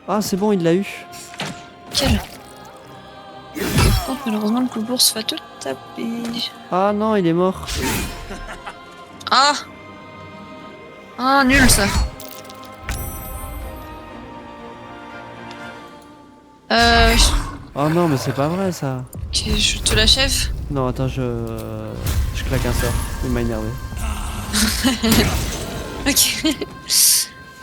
[SPEAKER 1] Ah, c'est bon, il l'a eu.
[SPEAKER 2] Quel. Par contre, malheureusement, le gobelours va te taper.
[SPEAKER 1] Ah non, il est mort.
[SPEAKER 2] Ah. Ah, nul ça.
[SPEAKER 1] Oh non, mais c'est pas vrai ça.
[SPEAKER 2] Ok, je te l'achève.
[SPEAKER 1] Non, attends, je claque un sort. Il m'a énervé.
[SPEAKER 2] Ok.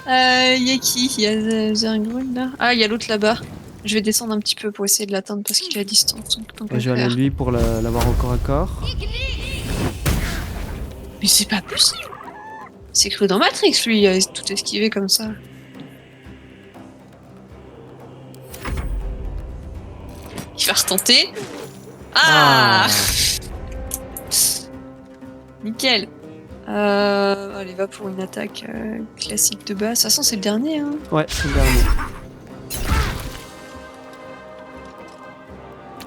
[SPEAKER 2] Y'a qui? Y'a Zergrun là? Ah, y'a l'autre là-bas. Je vais descendre un petit peu pour essayer de l'atteindre parce qu'il est à distance. Donc, tant qu'à
[SPEAKER 1] Et je vais aller
[SPEAKER 2] faire.
[SPEAKER 1] lui pour l'avoir au corps à corps.
[SPEAKER 2] Mais c'est pas possible. C'est cru dans Matrix, lui, il a tout esquivé comme ça. Il va retenter. Ah, Nickel. Allez, va pour une attaque classique de base. De toute façon, c'est le dernier. Hein.
[SPEAKER 1] Ouais, c'est le dernier.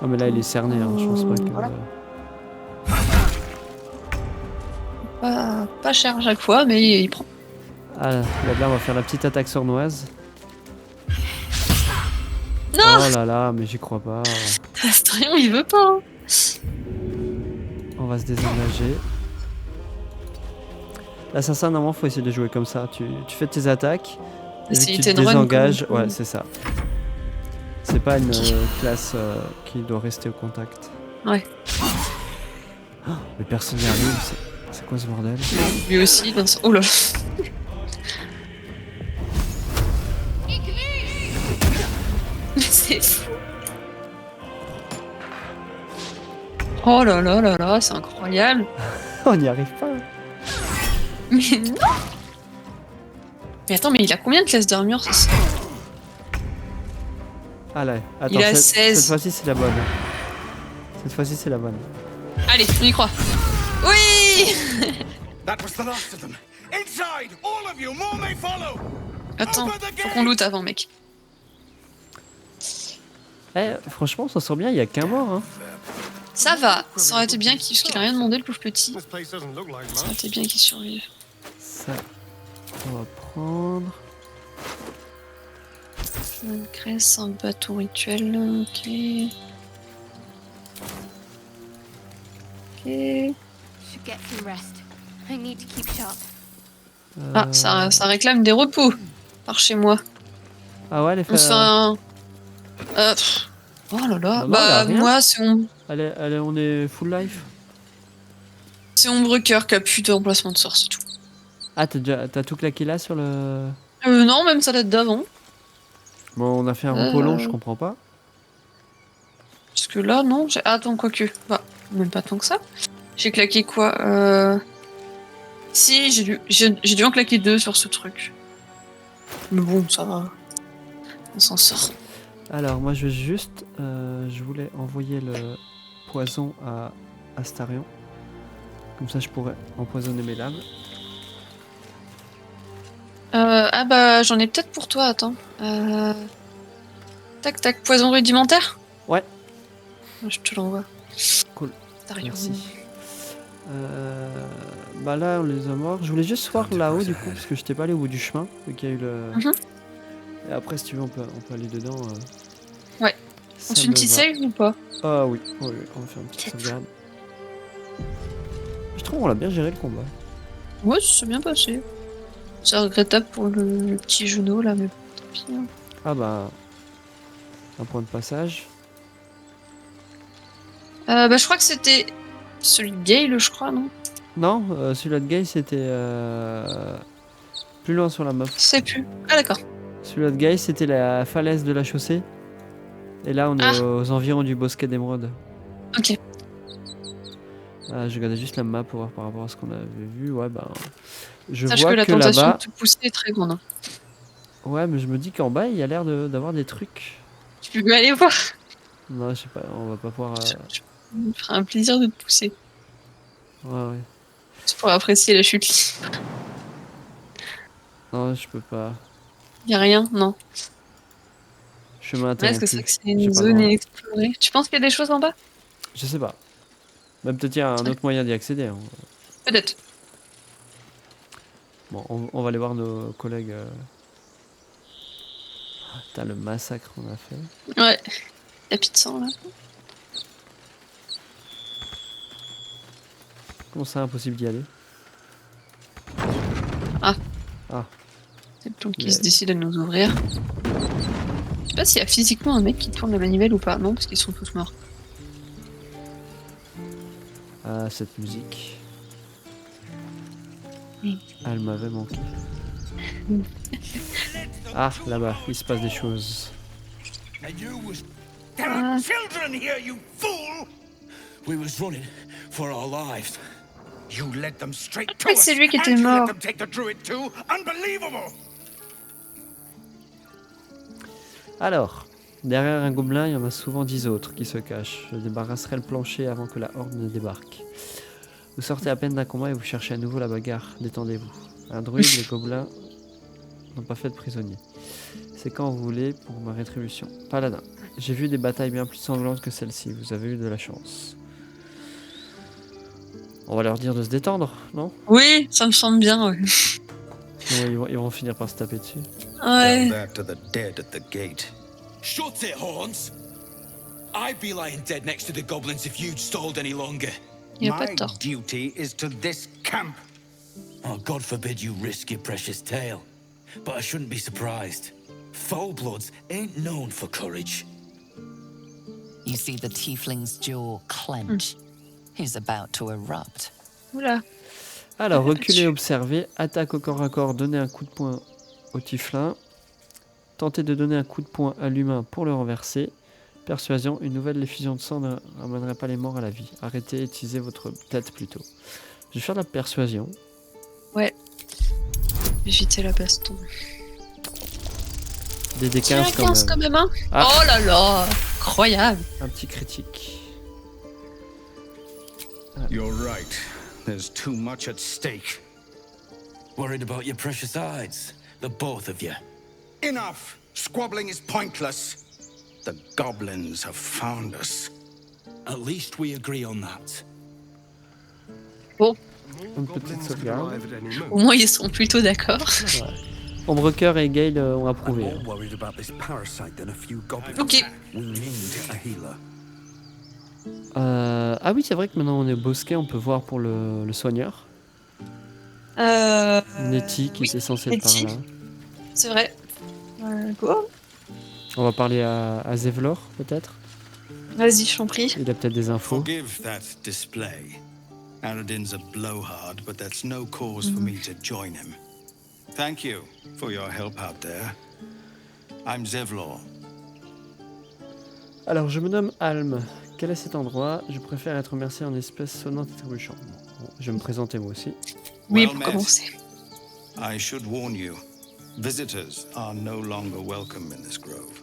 [SPEAKER 1] Ah mais là il est cerné, hein. Je pense pas que...
[SPEAKER 2] Voilà. Pas cher à chaque fois, mais il prend.
[SPEAKER 1] Ah là on va faire la petite attaque sournoise.
[SPEAKER 2] Non.
[SPEAKER 1] Oh là là, mais j'y crois pas.
[SPEAKER 2] Astarion, il veut pas. Hein.
[SPEAKER 1] On va se désengager. L'assassin, normalement, faut essayer de jouer comme ça. Tu fais tes attaques. Et vu que tu te
[SPEAKER 2] Hit and run,
[SPEAKER 1] désengages,
[SPEAKER 2] quoi.
[SPEAKER 1] ouais, c'est ça. C'est pas une classe qui doit rester au contact.
[SPEAKER 2] Ouais.
[SPEAKER 1] Oh, mais personne n'y arrive, c'est quoi ce bordel?
[SPEAKER 2] Lui aussi, dans son... Oh là là. Mais c'est fou. Oh là là là là, c'est incroyable.
[SPEAKER 1] On n'y arrive pas.
[SPEAKER 2] Mais non. Mais attends, mais il a combien de classes d'armure, c'est ça?
[SPEAKER 1] Ah là, attends,
[SPEAKER 2] Il a
[SPEAKER 1] cette
[SPEAKER 2] 16.
[SPEAKER 1] fois-ci c'est la bonne. Cette fois-ci c'est la bonne.
[SPEAKER 2] Allez, on y croit. Oui.
[SPEAKER 7] That was the last of them. Inside, all of you. More may follow.
[SPEAKER 2] Attends, faut qu'on loot avant, mec.
[SPEAKER 1] Eh, franchement, on s'en sort bien, il y a qu'un mort. Hein.
[SPEAKER 2] Ça va, ça aurait été bien parce qu'il a rien demandé, le pauvre petit.
[SPEAKER 9] This place doesn't look like
[SPEAKER 2] Ça aurait
[SPEAKER 9] much.
[SPEAKER 2] été bien qu'il survive.
[SPEAKER 1] Ça, on va prendre.
[SPEAKER 2] Une graisse, un bateau rituel, ok. Ok.
[SPEAKER 10] Should get some rest. I need to keep sharp.
[SPEAKER 2] Ah, ça réclame des repos par chez moi.
[SPEAKER 1] Ah ouais, les
[SPEAKER 2] On se fait un... Oh là là,
[SPEAKER 1] Non, non,
[SPEAKER 2] bah
[SPEAKER 1] elle a rien.
[SPEAKER 2] moi c'est
[SPEAKER 1] Allez, on est full life.
[SPEAKER 2] Ombre Cœur qui a plus d'emplacement de sort, c'est tout.
[SPEAKER 1] Ah, t'as tout claqué là sur le...
[SPEAKER 2] Non, même ça date d'avant.
[SPEAKER 1] Bon, on a fait un repos long, je comprends pas.
[SPEAKER 2] Parce que là, non, j'ai... Attends, quoique. Bah, même pas tant que ça. J'ai claqué quoi Si, j'ai dû en claquer 2 sur ce truc. Mais bon, ça va. On s'en sort.
[SPEAKER 1] Alors, moi, je vais juste... je voulais envoyer le poison à Astarion. Comme ça, je pourrais empoisonner mes lames.
[SPEAKER 2] Ah bah, j'en ai peut-être pour toi, attends. Tac, tac, poison rudimentaire?
[SPEAKER 1] Ouais.
[SPEAKER 2] Je te l'envoie.
[SPEAKER 1] Cool.
[SPEAKER 2] Astarion.
[SPEAKER 1] Merci. Bah là, on les a morts. Je voulais juste voir là-haut, du coup, parce que j'étais pas allé au bout du chemin, vu qu'il y a eu le... Et après, si tu veux, on peut aller dedans.
[SPEAKER 2] Ouais. On fait une petite save ou pas?
[SPEAKER 1] Ah oui, on va faire une petite sauvegarde. Je trouve qu'on l'a bien géré le combat.
[SPEAKER 2] Ouais, ça s'est bien passé. C'est regrettable pour le petit genou là, mais tant pis. Hein.
[SPEAKER 1] Ah bah... Un point de passage.
[SPEAKER 2] Bah je crois que c'était celui de Gale, je crois, non?
[SPEAKER 1] Non, celui-là de Gale, c'était... plus loin sur la map.
[SPEAKER 2] Je sais plus. Ah d'accord.
[SPEAKER 1] Celui-là de Gale, c'était la falaise de la chaussée. Et là, on est aux environs du bosquet d'émeraude.
[SPEAKER 2] Ok.
[SPEAKER 1] Je regardais juste la map pour voir par rapport à ce qu'on avait vu. Ouais, bah... Je
[SPEAKER 2] Sache
[SPEAKER 1] vois
[SPEAKER 2] que la
[SPEAKER 1] que
[SPEAKER 2] tentation
[SPEAKER 1] là-bas...
[SPEAKER 2] de te pousser est très grande. Hein.
[SPEAKER 1] Ouais, mais je me dis qu'en bas, il y a l'air d'avoir des trucs.
[SPEAKER 2] Tu peux aller voir.
[SPEAKER 1] Non, je sais pas, on va pas pouvoir...
[SPEAKER 2] Je me ferai un plaisir de te pousser.
[SPEAKER 1] Ouais.
[SPEAKER 2] C'est pour apprécier la chute libre.
[SPEAKER 1] Non, je peux pas.
[SPEAKER 2] Y'a rien, non.
[SPEAKER 1] Chemin
[SPEAKER 2] Est-ce
[SPEAKER 1] interrompu.
[SPEAKER 2] que c'est que c'est une zone inexplorée? Tu penses qu'il y a des choses en bas?
[SPEAKER 1] Je sais pas. Même peut-être il y a un autre moyen d'y accéder. Hein.
[SPEAKER 2] Peut-être.
[SPEAKER 1] Bon, on va aller voir nos collègues. Putain, le massacre qu'on a fait.
[SPEAKER 2] Ouais. Y'a plus de sang là.
[SPEAKER 1] Comment ça, impossible d'y aller?
[SPEAKER 2] Ah.
[SPEAKER 1] Ah.
[SPEAKER 2] C'est le plomb qui se décide à nous ouvrir. Je sais pas s'il y a physiquement un mec qui tourne la manivelle ou pas. Non, parce qu'ils sont tous morts.
[SPEAKER 1] Ah, cette musique.
[SPEAKER 2] Oui.
[SPEAKER 1] Elle m'avait manqué. Ah, là-bas, il se passe des choses.
[SPEAKER 7] There are children here, you fool! We was running for our lives. You led them straight to us.
[SPEAKER 2] C'est lui qui était
[SPEAKER 7] and you
[SPEAKER 2] mort.
[SPEAKER 7] let them take the druid too? Unbelievable!
[SPEAKER 1] Alors, derrière un gobelin, il y en a souvent 10 autres qui se cachent. Je débarrasserai le plancher avant que la horde ne débarque. Vous sortez à peine d'un combat et vous cherchez à nouveau la bagarre. Détendez-vous. Un druide, les gobelins n'ont pas fait de prisonnier. C'est quand vous voulez pour ma rétribution. Paladin. J'ai vu des batailles bien plus sanglantes que celle-ci. Vous avez eu de la chance. On va leur dire de se détendre, non?
[SPEAKER 2] Oui, ça me semble bien, ouais.
[SPEAKER 1] Sinon, ils vont finir par se taper dessus.
[SPEAKER 2] Ouais.
[SPEAKER 7] That to the dead at the gate.
[SPEAKER 11] Shut it, Horns! I'd be lying dead next to the goblins if you'd stalled any longer.
[SPEAKER 7] My duty is to this camp.
[SPEAKER 11] Oh, God forbid you risk your precious tail. But I shouldn't be surprised. Foulbloods ain't known for courage.
[SPEAKER 4] You see the tiefling's jaw clench. He's about to erupt.
[SPEAKER 2] Oula.
[SPEAKER 1] Alors, reculer, observer, attaque au corps à corps, donner un coup de poing au tieflin, tenter de donner un coup de poing à l'humain pour le renverser, persuasion, une nouvelle effusion de sang ne ramènerait pas les morts à la vie. Arrêtez, utilisez votre tête plutôt. Je vais faire de la persuasion.
[SPEAKER 2] Ouais. Éviter la baston.
[SPEAKER 1] Des 15
[SPEAKER 2] quand même. Hein.
[SPEAKER 1] Ah.
[SPEAKER 2] Oh là là, incroyable.
[SPEAKER 1] Un petit critique.
[SPEAKER 7] You're right. There's too much at stake.
[SPEAKER 11] Worried about your precious hides, the both of you.
[SPEAKER 7] Enough! Squabbling is pointless. The goblins have found us.
[SPEAKER 11] At least we agree on that.
[SPEAKER 2] Bon.
[SPEAKER 1] Une petite sauvegarde.
[SPEAKER 2] Au moins ils sont plutôt d'accord.
[SPEAKER 1] Ouais. Ombrecoeur et Gale ont approuvé.
[SPEAKER 2] Ok.
[SPEAKER 1] Ah oui, c'est vrai que maintenant on est au bosquet, on peut voir pour le soigneur. Nettie qui était censée être par là.
[SPEAKER 2] C'est vrai. Go.
[SPEAKER 1] On va parler à Zevlor peut-être.
[SPEAKER 2] Vas-y, je t'en prie.
[SPEAKER 1] Il a peut-être des infos.
[SPEAKER 7] Forgive that display. Aradin's a blowhard, but that's no cause for me to join him. Thank you for your help out there. I'm Zevlor.
[SPEAKER 1] Alors, je me nomme Alm. Quel est cet endroit? Je préfère être remercié en espèces sonnantes et trébuchantes. Bon, je vais me présenter moi aussi.
[SPEAKER 2] Oui, pour commencer.
[SPEAKER 7] I should warn you.
[SPEAKER 12] Visitors are no longer welcome in this grove.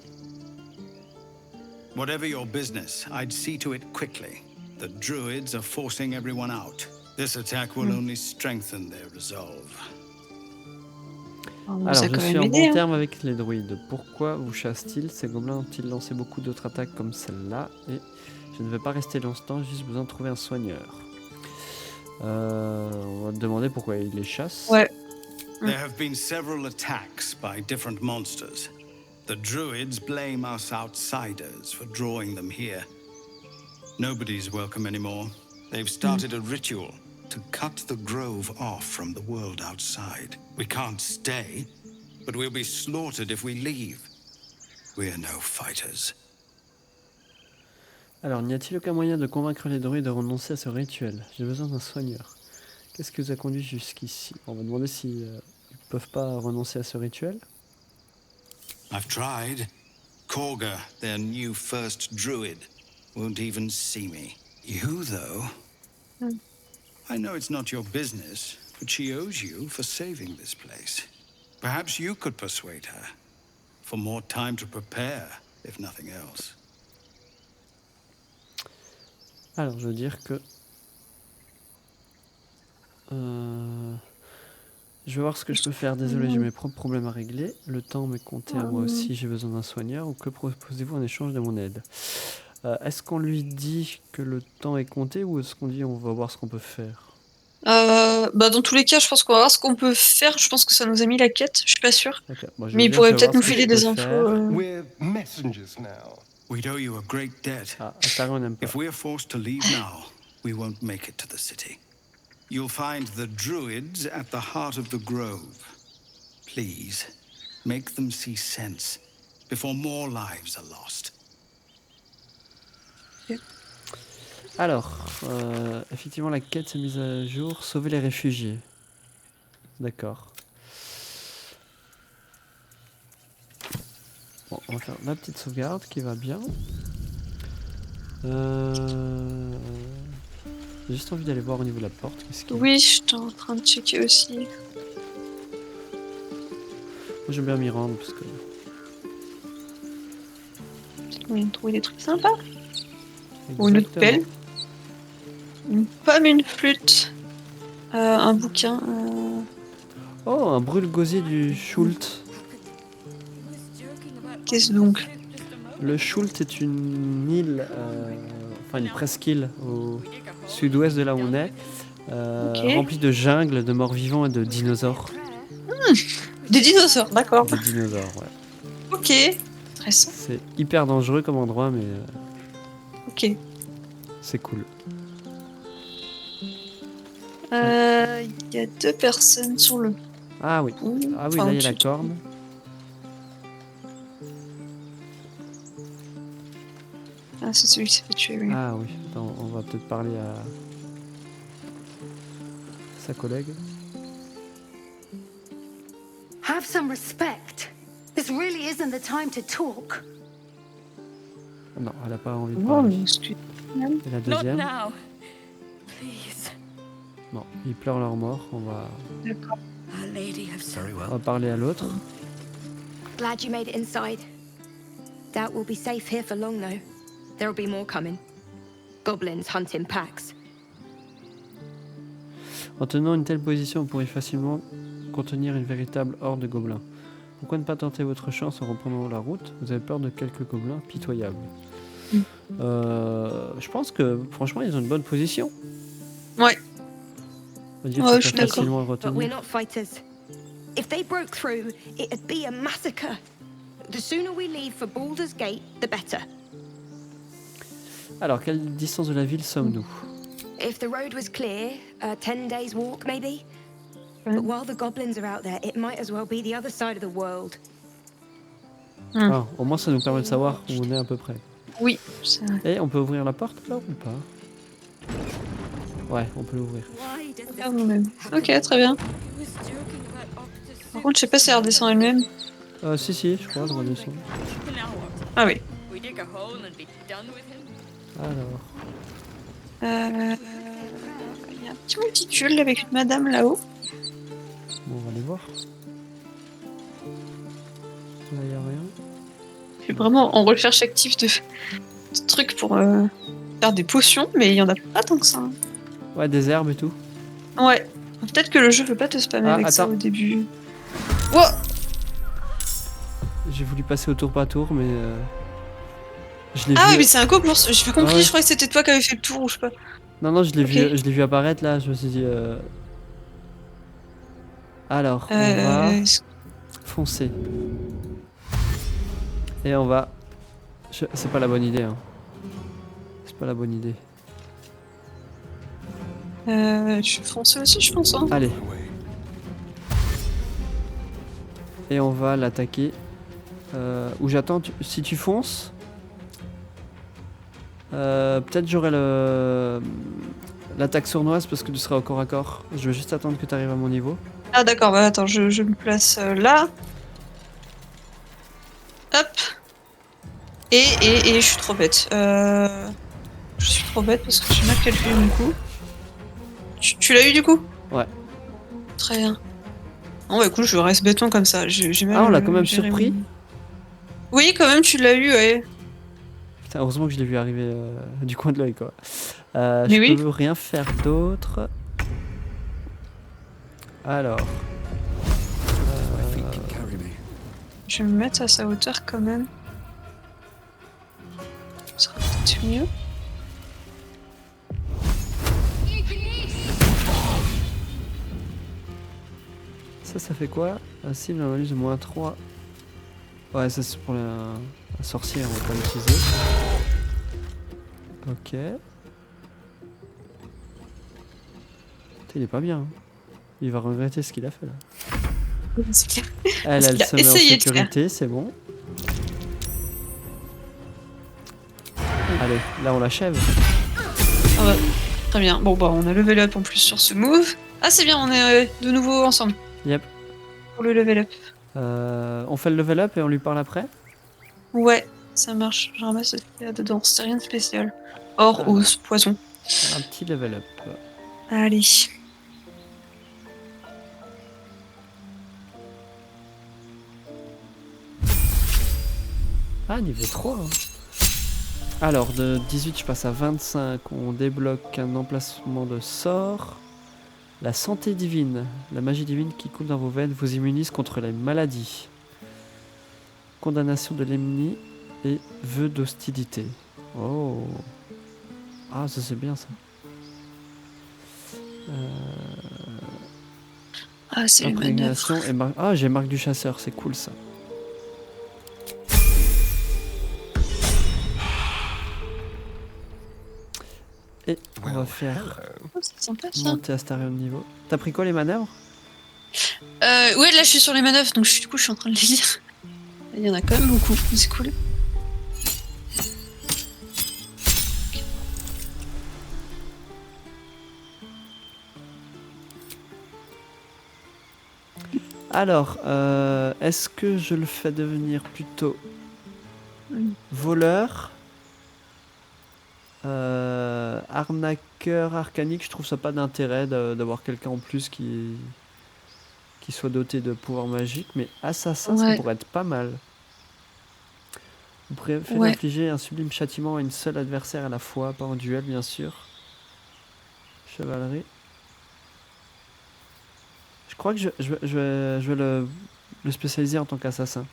[SPEAKER 12] Whatever your business, I'd see to it quickly. The druids are forcing everyone out. This attack will only strengthen their resolve.
[SPEAKER 1] Alors, je suis en bon terme avec les druides. Pourquoi vous chassent-ils? Ces gobelins ont-ils lancé beaucoup d'autres attaques comme celle-là? Et je ne vais pas rester longtemps, juste besoin de trouver un soigneur. On va te demander pourquoi ils les chassent.
[SPEAKER 2] Ouais.
[SPEAKER 12] There have been several attacks by different monsters. The druids blame us outsiders for drawing them here. Nobody's welcome anymore. They've started a ritual to cut the grove off from the world outside. We can't stay, but we'll be slaughtered if we leave. We're no fighters.
[SPEAKER 1] Alors, n'y a-t-il aucun moyen de convaincre les druides de renoncer à ce rituel? J'ai besoin d'un soigneur. Qu'est-ce qui vous a conduit jusqu'ici? On va demander si ils peuvent pas renoncer à ce rituel.
[SPEAKER 12] I've tried. Korga, their new first druid, won't even see me. You, though... I know it's not your business, but she owes you for saving this place. Perhaps you could persuade her. For more time to prepare, if nothing else.
[SPEAKER 1] Alors, je veux dire que... Je vais voir ce que je peux faire. Désolé, j'ai mes propres problèmes à régler. Le temps m'est compté à moi aussi, j'ai besoin d'un soigneur. Ou que proposez-vous en échange de mon aide? Est-ce qu'on lui dit que le temps est compté ou est-ce qu'on dit on va voir ce qu'on peut faire?
[SPEAKER 2] Dans tous les cas, je pense qu'on va voir ce qu'on peut faire. Je pense que ça nous a mis la quête, je suis pas sûre.
[SPEAKER 1] Okay. Bon,
[SPEAKER 2] mais il pourrait peut-être nous filer des infos.
[SPEAKER 9] We're messengers now.
[SPEAKER 12] We owe you a great debt.
[SPEAKER 1] Atari, on n'aime pas.
[SPEAKER 12] If we're forced to leave now, we won't make it to the city. You'll find the druids at the heart of the grove. Please, make them see sense before more lives are lost.
[SPEAKER 1] Alors, effectivement, la quête s'est mise à jour. Sauver les réfugiés. D'accord. Bon, on va faire la petite sauvegarde qui va bien. J'ai juste envie d'aller voir au niveau de la porte.
[SPEAKER 2] Oui, j'étais en train de checker aussi.
[SPEAKER 1] Moi, j'aime bien m'y rendre parce que...
[SPEAKER 2] Peut-être moyen de trouver des trucs sympas. Ou une autre pelle. Une pomme, une flûte. Un bouquin.
[SPEAKER 1] Oh, un brûle-gosier du Schult.
[SPEAKER 2] Qu'est-ce donc?
[SPEAKER 1] Le Schult est une île, enfin une presqu'île au sud-ouest de là où on est, remplie de jungles, de morts-vivants et de dinosaures.
[SPEAKER 2] Des dinosaures, d'accord.
[SPEAKER 1] Des dinosaures, ouais.
[SPEAKER 2] Ok, intéressant.
[SPEAKER 1] C'est hyper dangereux comme endroit, mais
[SPEAKER 2] ok.
[SPEAKER 1] C'est cool.
[SPEAKER 2] Il y a 2 personnes sur le...
[SPEAKER 1] Ah oui, ah oui, là il y a la corne.
[SPEAKER 2] Ah, c'est celui qui s'est fait tuer, oui.
[SPEAKER 1] Ah oui, attends, on va peut-être parler à sa collègue.
[SPEAKER 5] Have some respect. This really isn't the time to talk.
[SPEAKER 1] Non, elle a pas envie de parler. Et la deuxième. Non, ils pleurent leur mort. On va parler à l'autre.
[SPEAKER 10] Glad you made it inside. Doubt we'll be safe here for long, though. There'll be more coming. Goblins hunt in packs.
[SPEAKER 1] En tenant une telle position, vous pourrez facilement contenir une véritable horde de gobelins. Pourquoi ne pas tenter votre chance en reprenant la route? Vous avez peur de quelques gobelins pitoyables. Je pense que franchement ils ont une bonne position.
[SPEAKER 2] Ouais.
[SPEAKER 1] On va dire que c'est facilement à
[SPEAKER 10] But we're
[SPEAKER 1] retenir.
[SPEAKER 10] not fighters. If they broke through, it'd be a massacre. The sooner we leave for Baldur's Gate, the better.
[SPEAKER 1] Alors, quelle distance de la ville sommes-nous?
[SPEAKER 10] If the road was clear, 10 days walk maybe. But while the goblins are out there, it might as well be the other side of the world.
[SPEAKER 1] Ah, au moins ça nous permet de savoir où on est à peu près.
[SPEAKER 2] Oui.
[SPEAKER 1] Et on peut ouvrir la porte là ou pas? Ouais, on peut l'ouvrir.
[SPEAKER 2] Ah, vous-même. Ok, très bien. Par contre, je sais pas si elle redescend elle-même.
[SPEAKER 1] Si, je crois, je redescends.
[SPEAKER 2] Ah oui.
[SPEAKER 1] Alors.
[SPEAKER 2] Il y a un petit monticule avec une madame là-haut.
[SPEAKER 1] Bon, on va aller voir. Là, y a rien.
[SPEAKER 2] Je suis vraiment en recherche active de trucs pour faire des potions, mais il y en a pas tant que ça.
[SPEAKER 1] Ouais, des herbes et tout.
[SPEAKER 2] Ouais. Peut-être que le jeu veut pas te spammer avec ça au début. Wow.
[SPEAKER 1] J'ai voulu passer au tour par tour, mais je l'ai
[SPEAKER 2] Ah
[SPEAKER 1] vu.
[SPEAKER 2] oui, mais c'est un coup pour... J'ai pas compris,
[SPEAKER 1] Ah ouais.
[SPEAKER 2] je croyais que c'était toi qui avais fait le tour ou je sais pas.
[SPEAKER 1] Non, je l'ai
[SPEAKER 2] Ok.
[SPEAKER 1] vu apparaître là. Je me suis dit. Alors, on va foncer. Et on va. C'est pas la bonne idée. Hein. C'est pas la bonne idée.
[SPEAKER 2] Je vais foncer aussi, je pense. Hein.
[SPEAKER 1] Allez. Et on va l'attaquer. Où j'attends. Si tu fonces. Peut-être j'aurai l'attaque sournoise parce que tu seras au corps à corps. Je vais juste attendre que tu arrives à mon niveau.
[SPEAKER 2] Ah d'accord, bah attends, je me place là. Hop. Et je suis trop bête. Je suis trop bête parce que j'ai mal calculé mon coup. Tu l'as eu du coup?
[SPEAKER 1] Ouais.
[SPEAKER 2] Très bien. Bon bah écoute, je reste béton comme ça. J'ai mal,
[SPEAKER 1] Ah, on l'a quand même surpris.
[SPEAKER 2] Oui, quand même, tu l'as eu, ouais.
[SPEAKER 1] Putain, heureusement que je l'ai vu arriver du coin de l'œil, quoi.
[SPEAKER 2] Mais
[SPEAKER 1] je
[SPEAKER 2] oui.
[SPEAKER 1] peux rien faire d'autre. Alors.
[SPEAKER 2] Je vais me mettre à sa hauteur quand même. Ce sera peut-être mieux.
[SPEAKER 1] Ça fait quoi? Un cible, un malus de moins 3. Ouais, ça c'est pour un sorcier, on va pas l'utiliser. Ok. Putain, il est pas bien. Hein. Il va regretter ce qu'il a fait là.
[SPEAKER 2] C'est clair.
[SPEAKER 1] Elle se met en
[SPEAKER 2] essayé de
[SPEAKER 1] sécurité, c'est bon. Allez, là on l'achève.
[SPEAKER 2] Ah bah, très bien. Bon bah on a level up en plus sur ce move. Ah c'est bien, on est de nouveau ensemble.
[SPEAKER 1] Yep.
[SPEAKER 2] Pour le level up.
[SPEAKER 1] On fait le level up et on lui parle après.
[SPEAKER 2] Ouais, ça marche. Je ramasse ce qu'il y a dedans. C'est rien de spécial. Or, ose, poison.
[SPEAKER 1] Un petit level up.
[SPEAKER 2] Allez.
[SPEAKER 1] Ah, niveau 3. Hein. Alors, de 18, je passe à 25. On débloque un emplacement de sort. La santé divine. La magie divine qui coule dans vos veines vous immunise contre les maladies. Condamnation de l'ennemi et vœu d'hostilité. Oh. Ah, ça c'est bien ça.
[SPEAKER 2] Ah, c'est les manœuvres.
[SPEAKER 1] Et ah, j'ai marque du chasseur, c'est cool ça. Et on va faire
[SPEAKER 2] Oh, c'est sympa ça.
[SPEAKER 1] monter Astarion de niveau. T'as pris quoi les manœuvres?
[SPEAKER 2] Ouais, là je suis sur les manœuvres, donc du coup je suis en train de les lire. Il y en a quand même beaucoup, c'est cool.
[SPEAKER 1] Alors, est-ce que je le fais devenir plutôt voleur, arnaqueur, arcanique? Je trouve ça pas d'intérêt d'avoir quelqu'un en plus qui soit doté de pouvoirs magiques, mais assassin, ça pourrait être pas mal. Vous préférez infliger un sublime châtiment à une seule adversaire à la fois, pas en duel bien sûr. Chevalerie. Je crois que je vais le spécialiser en tant qu'assassin.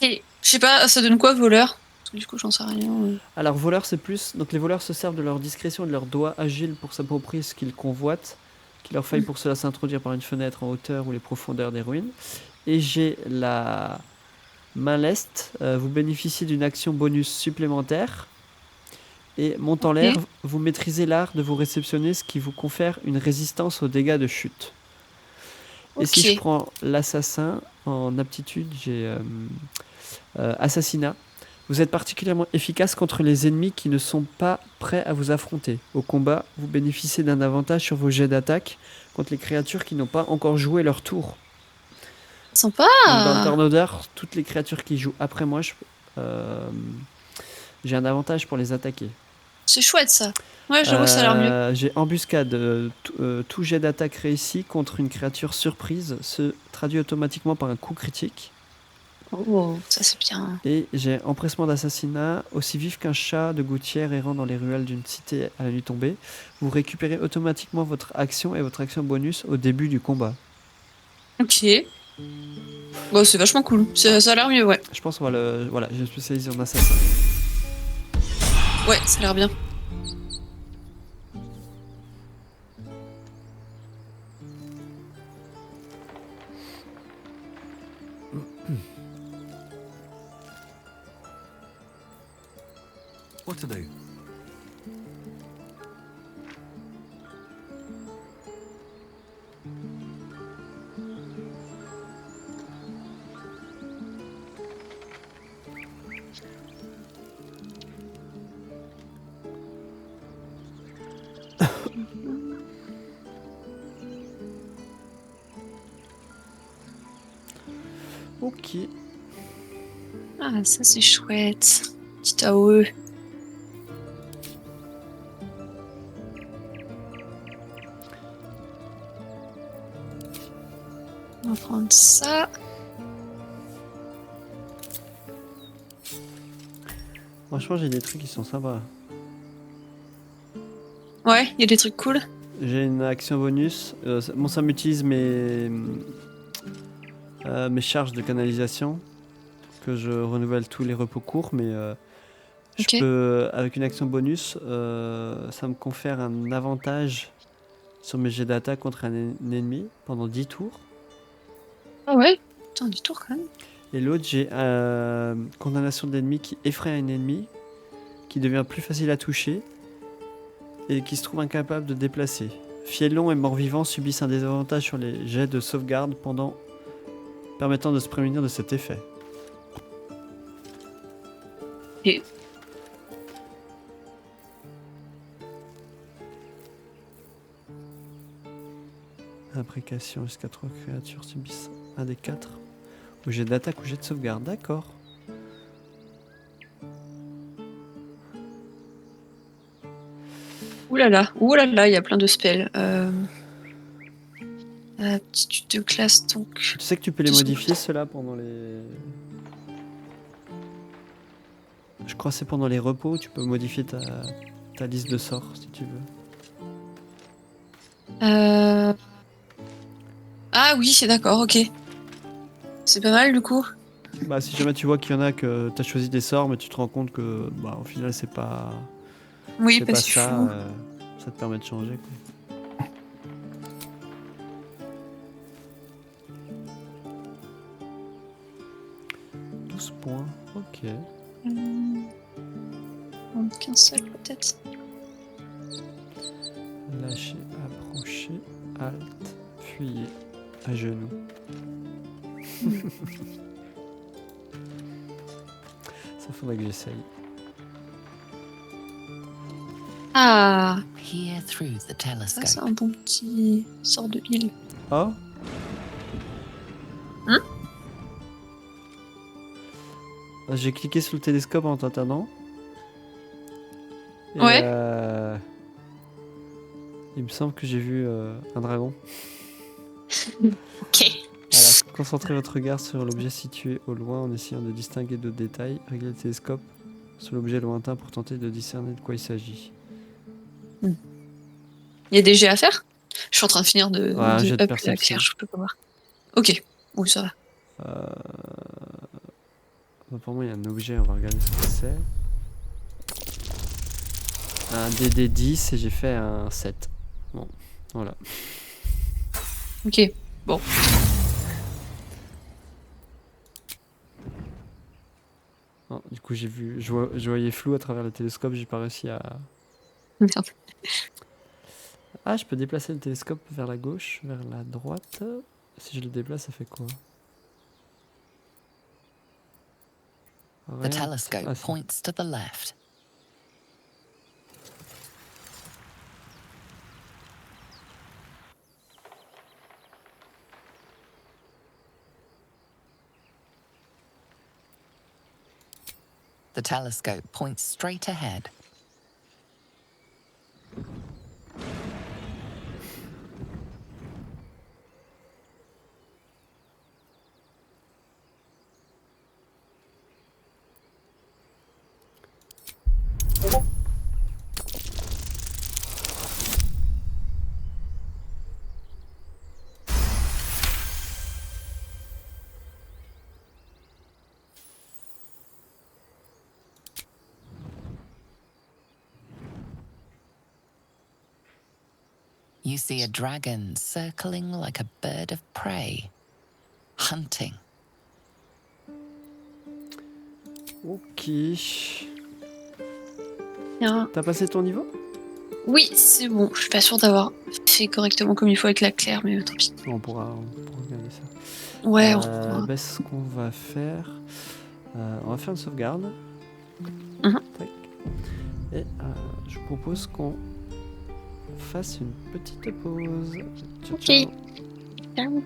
[SPEAKER 2] Et je sais pas, ça donne quoi voleur? Parce que du coup j'en sais rien.
[SPEAKER 1] Alors voleur c'est plus, donc les voleurs se servent de leur discrétion et de leurs doigts agiles pour s'approprier ce qu'ils convoitent, qu'il leur faille pour cela s'introduire par une fenêtre en hauteur ou les profondeurs des ruines. Et j'ai la main leste, vous bénéficiez d'une action bonus supplémentaire. Et montant l'air, vous maîtrisez l'art de vous réceptionner, ce qui vous confère une résistance aux dégâts de chute. Et si je prends l'assassin, en aptitude, j'ai assassinat. Vous êtes particulièrement efficace contre les ennemis qui ne sont pas prêts à vous affronter. Au combat, vous bénéficiez d'un avantage sur vos jets d'attaque contre les créatures qui n'ont pas encore joué leur tour.
[SPEAKER 2] Sympa.
[SPEAKER 1] Donc dans le Turn Order, toutes les créatures qui jouent après moi, j'ai un avantage pour les attaquer.
[SPEAKER 2] C'est chouette ça. Ouais, j'avoue, ça a l'air mieux.
[SPEAKER 1] J'ai embuscade. Tout jet d'attaque réussi contre une créature surprise se traduit automatiquement par un coup critique.
[SPEAKER 2] Oh, ça c'est bien.
[SPEAKER 1] Et j'ai empressement d'assassinat, aussi vif qu'un chat de gouttière errant dans les ruelles d'une cité à la nuit tombée. Vous récupérez automatiquement votre action et votre action bonus au début du combat.
[SPEAKER 2] Ok. Bon, c'est vachement cool. Ça a l'air mieux, ouais.
[SPEAKER 1] Je pense qu'on va le... Voilà, je me spécialise en assassin.
[SPEAKER 2] Ouais, ça a l'air bien.
[SPEAKER 6] What to do?
[SPEAKER 1] Ok.
[SPEAKER 2] Ah, ça c'est chouette. Petit AOE. On va prendre ça.
[SPEAKER 1] Franchement, j'ai des trucs qui sont sympas.
[SPEAKER 2] Ouais, il y a des trucs cool.
[SPEAKER 1] J'ai une action bonus. Bon, ça m'utilise mes charges de canalisation que je renouvelle tous les repos courts, mais je peux, avec une action bonus, ça me confère un avantage sur mes jets d'attaque contre un ennemi pendant 10 tours.
[SPEAKER 2] Ah ouais? Putain, 10 tours quand même.
[SPEAKER 1] Et l'autre, j'ai condamnation d'ennemi qui effraie un ennemi, qui devient plus facile à toucher et qui se trouve incapable de déplacer. Fiellon et mort-vivant subissent un désavantage sur les jets de sauvegarde permettant de se prémunir de cet effet.
[SPEAKER 2] Et...
[SPEAKER 1] Imprécation jusqu'à 3 créatures subissent un des 4 au jet d'attaque ou jet de sauvegarde. D'accord.
[SPEAKER 2] Ouh là là, il y a plein de spells. Aptitude de classe, donc...
[SPEAKER 1] Tu sais que tu peux les modifier, ceux-là, pendant les... Je crois que c'est pendant les repos, tu peux modifier ta liste de sorts, si tu veux.
[SPEAKER 2] Ah oui, c'est d'accord, ok. C'est pas mal, du coup.
[SPEAKER 1] Bah, si jamais tu vois qu'il y en a que t'as choisi des sorts, mais tu te rends compte que, bah, au final, c'est pas...
[SPEAKER 2] Oui,
[SPEAKER 1] c'est
[SPEAKER 2] pas
[SPEAKER 1] pas
[SPEAKER 2] si
[SPEAKER 1] ça,
[SPEAKER 2] fou.
[SPEAKER 1] ça te permet de changer, quoi. Points, ok.
[SPEAKER 2] Qu'un seul peut-être.
[SPEAKER 1] Lâcher, approcher, halte, fuyez, à genoux. Ça faudrait que j'essaye.
[SPEAKER 2] Ah,
[SPEAKER 4] Peer through the
[SPEAKER 2] ça
[SPEAKER 4] telescope.
[SPEAKER 2] c'est un bon petit sort de heal.
[SPEAKER 1] Oh. J'ai cliqué sur le télescope en t'entendant. Et,
[SPEAKER 2] Ouais.
[SPEAKER 1] il me semble que j'ai vu un dragon.
[SPEAKER 2] Ok.
[SPEAKER 1] Voilà, concentrez votre regard sur l'objet situé au loin en essayant de distinguer d'autres détails. Réglez le télescope sur l'objet lointain pour tenter de discerner de quoi il s'agit.
[SPEAKER 2] Il y a des jets à faire? Je suis en train de finir de
[SPEAKER 1] un jet de
[SPEAKER 2] up la
[SPEAKER 1] perception.
[SPEAKER 2] pierre, je peux pas voir. Ok, oui ça va.
[SPEAKER 1] Pour moi, il y a un objet, on va regarder ce que c'est. Un DD10 et j'ai fait un 7. Bon, voilà.
[SPEAKER 2] Ok, bon.
[SPEAKER 1] Oh, du coup, je voyais flou à travers le télescope, j'ai pas réussi à...
[SPEAKER 2] Merde.
[SPEAKER 1] Ah, je peux déplacer le télescope vers la gauche, vers la droite. Si je le déplace, ça fait quoi?
[SPEAKER 4] The telescope points to the left. The telescope points straight ahead. you see a dragon circling like a bird of prey, hunting.
[SPEAKER 1] Ok.
[SPEAKER 2] Bien.
[SPEAKER 1] T'as passé ton niveau?
[SPEAKER 2] Oui, c'est bon. Je suis pas sûre d'avoir fait correctement comme il faut avec la claire, mais tant pis.
[SPEAKER 1] On pourra regarder ça.
[SPEAKER 2] Ouais,
[SPEAKER 1] Ce qu'on va faire, on va faire une sauvegarde. Tac. Et je propose qu'on fasse une petite pause. Ciao,
[SPEAKER 2] Ok.
[SPEAKER 1] ciao.
[SPEAKER 2] Ciao.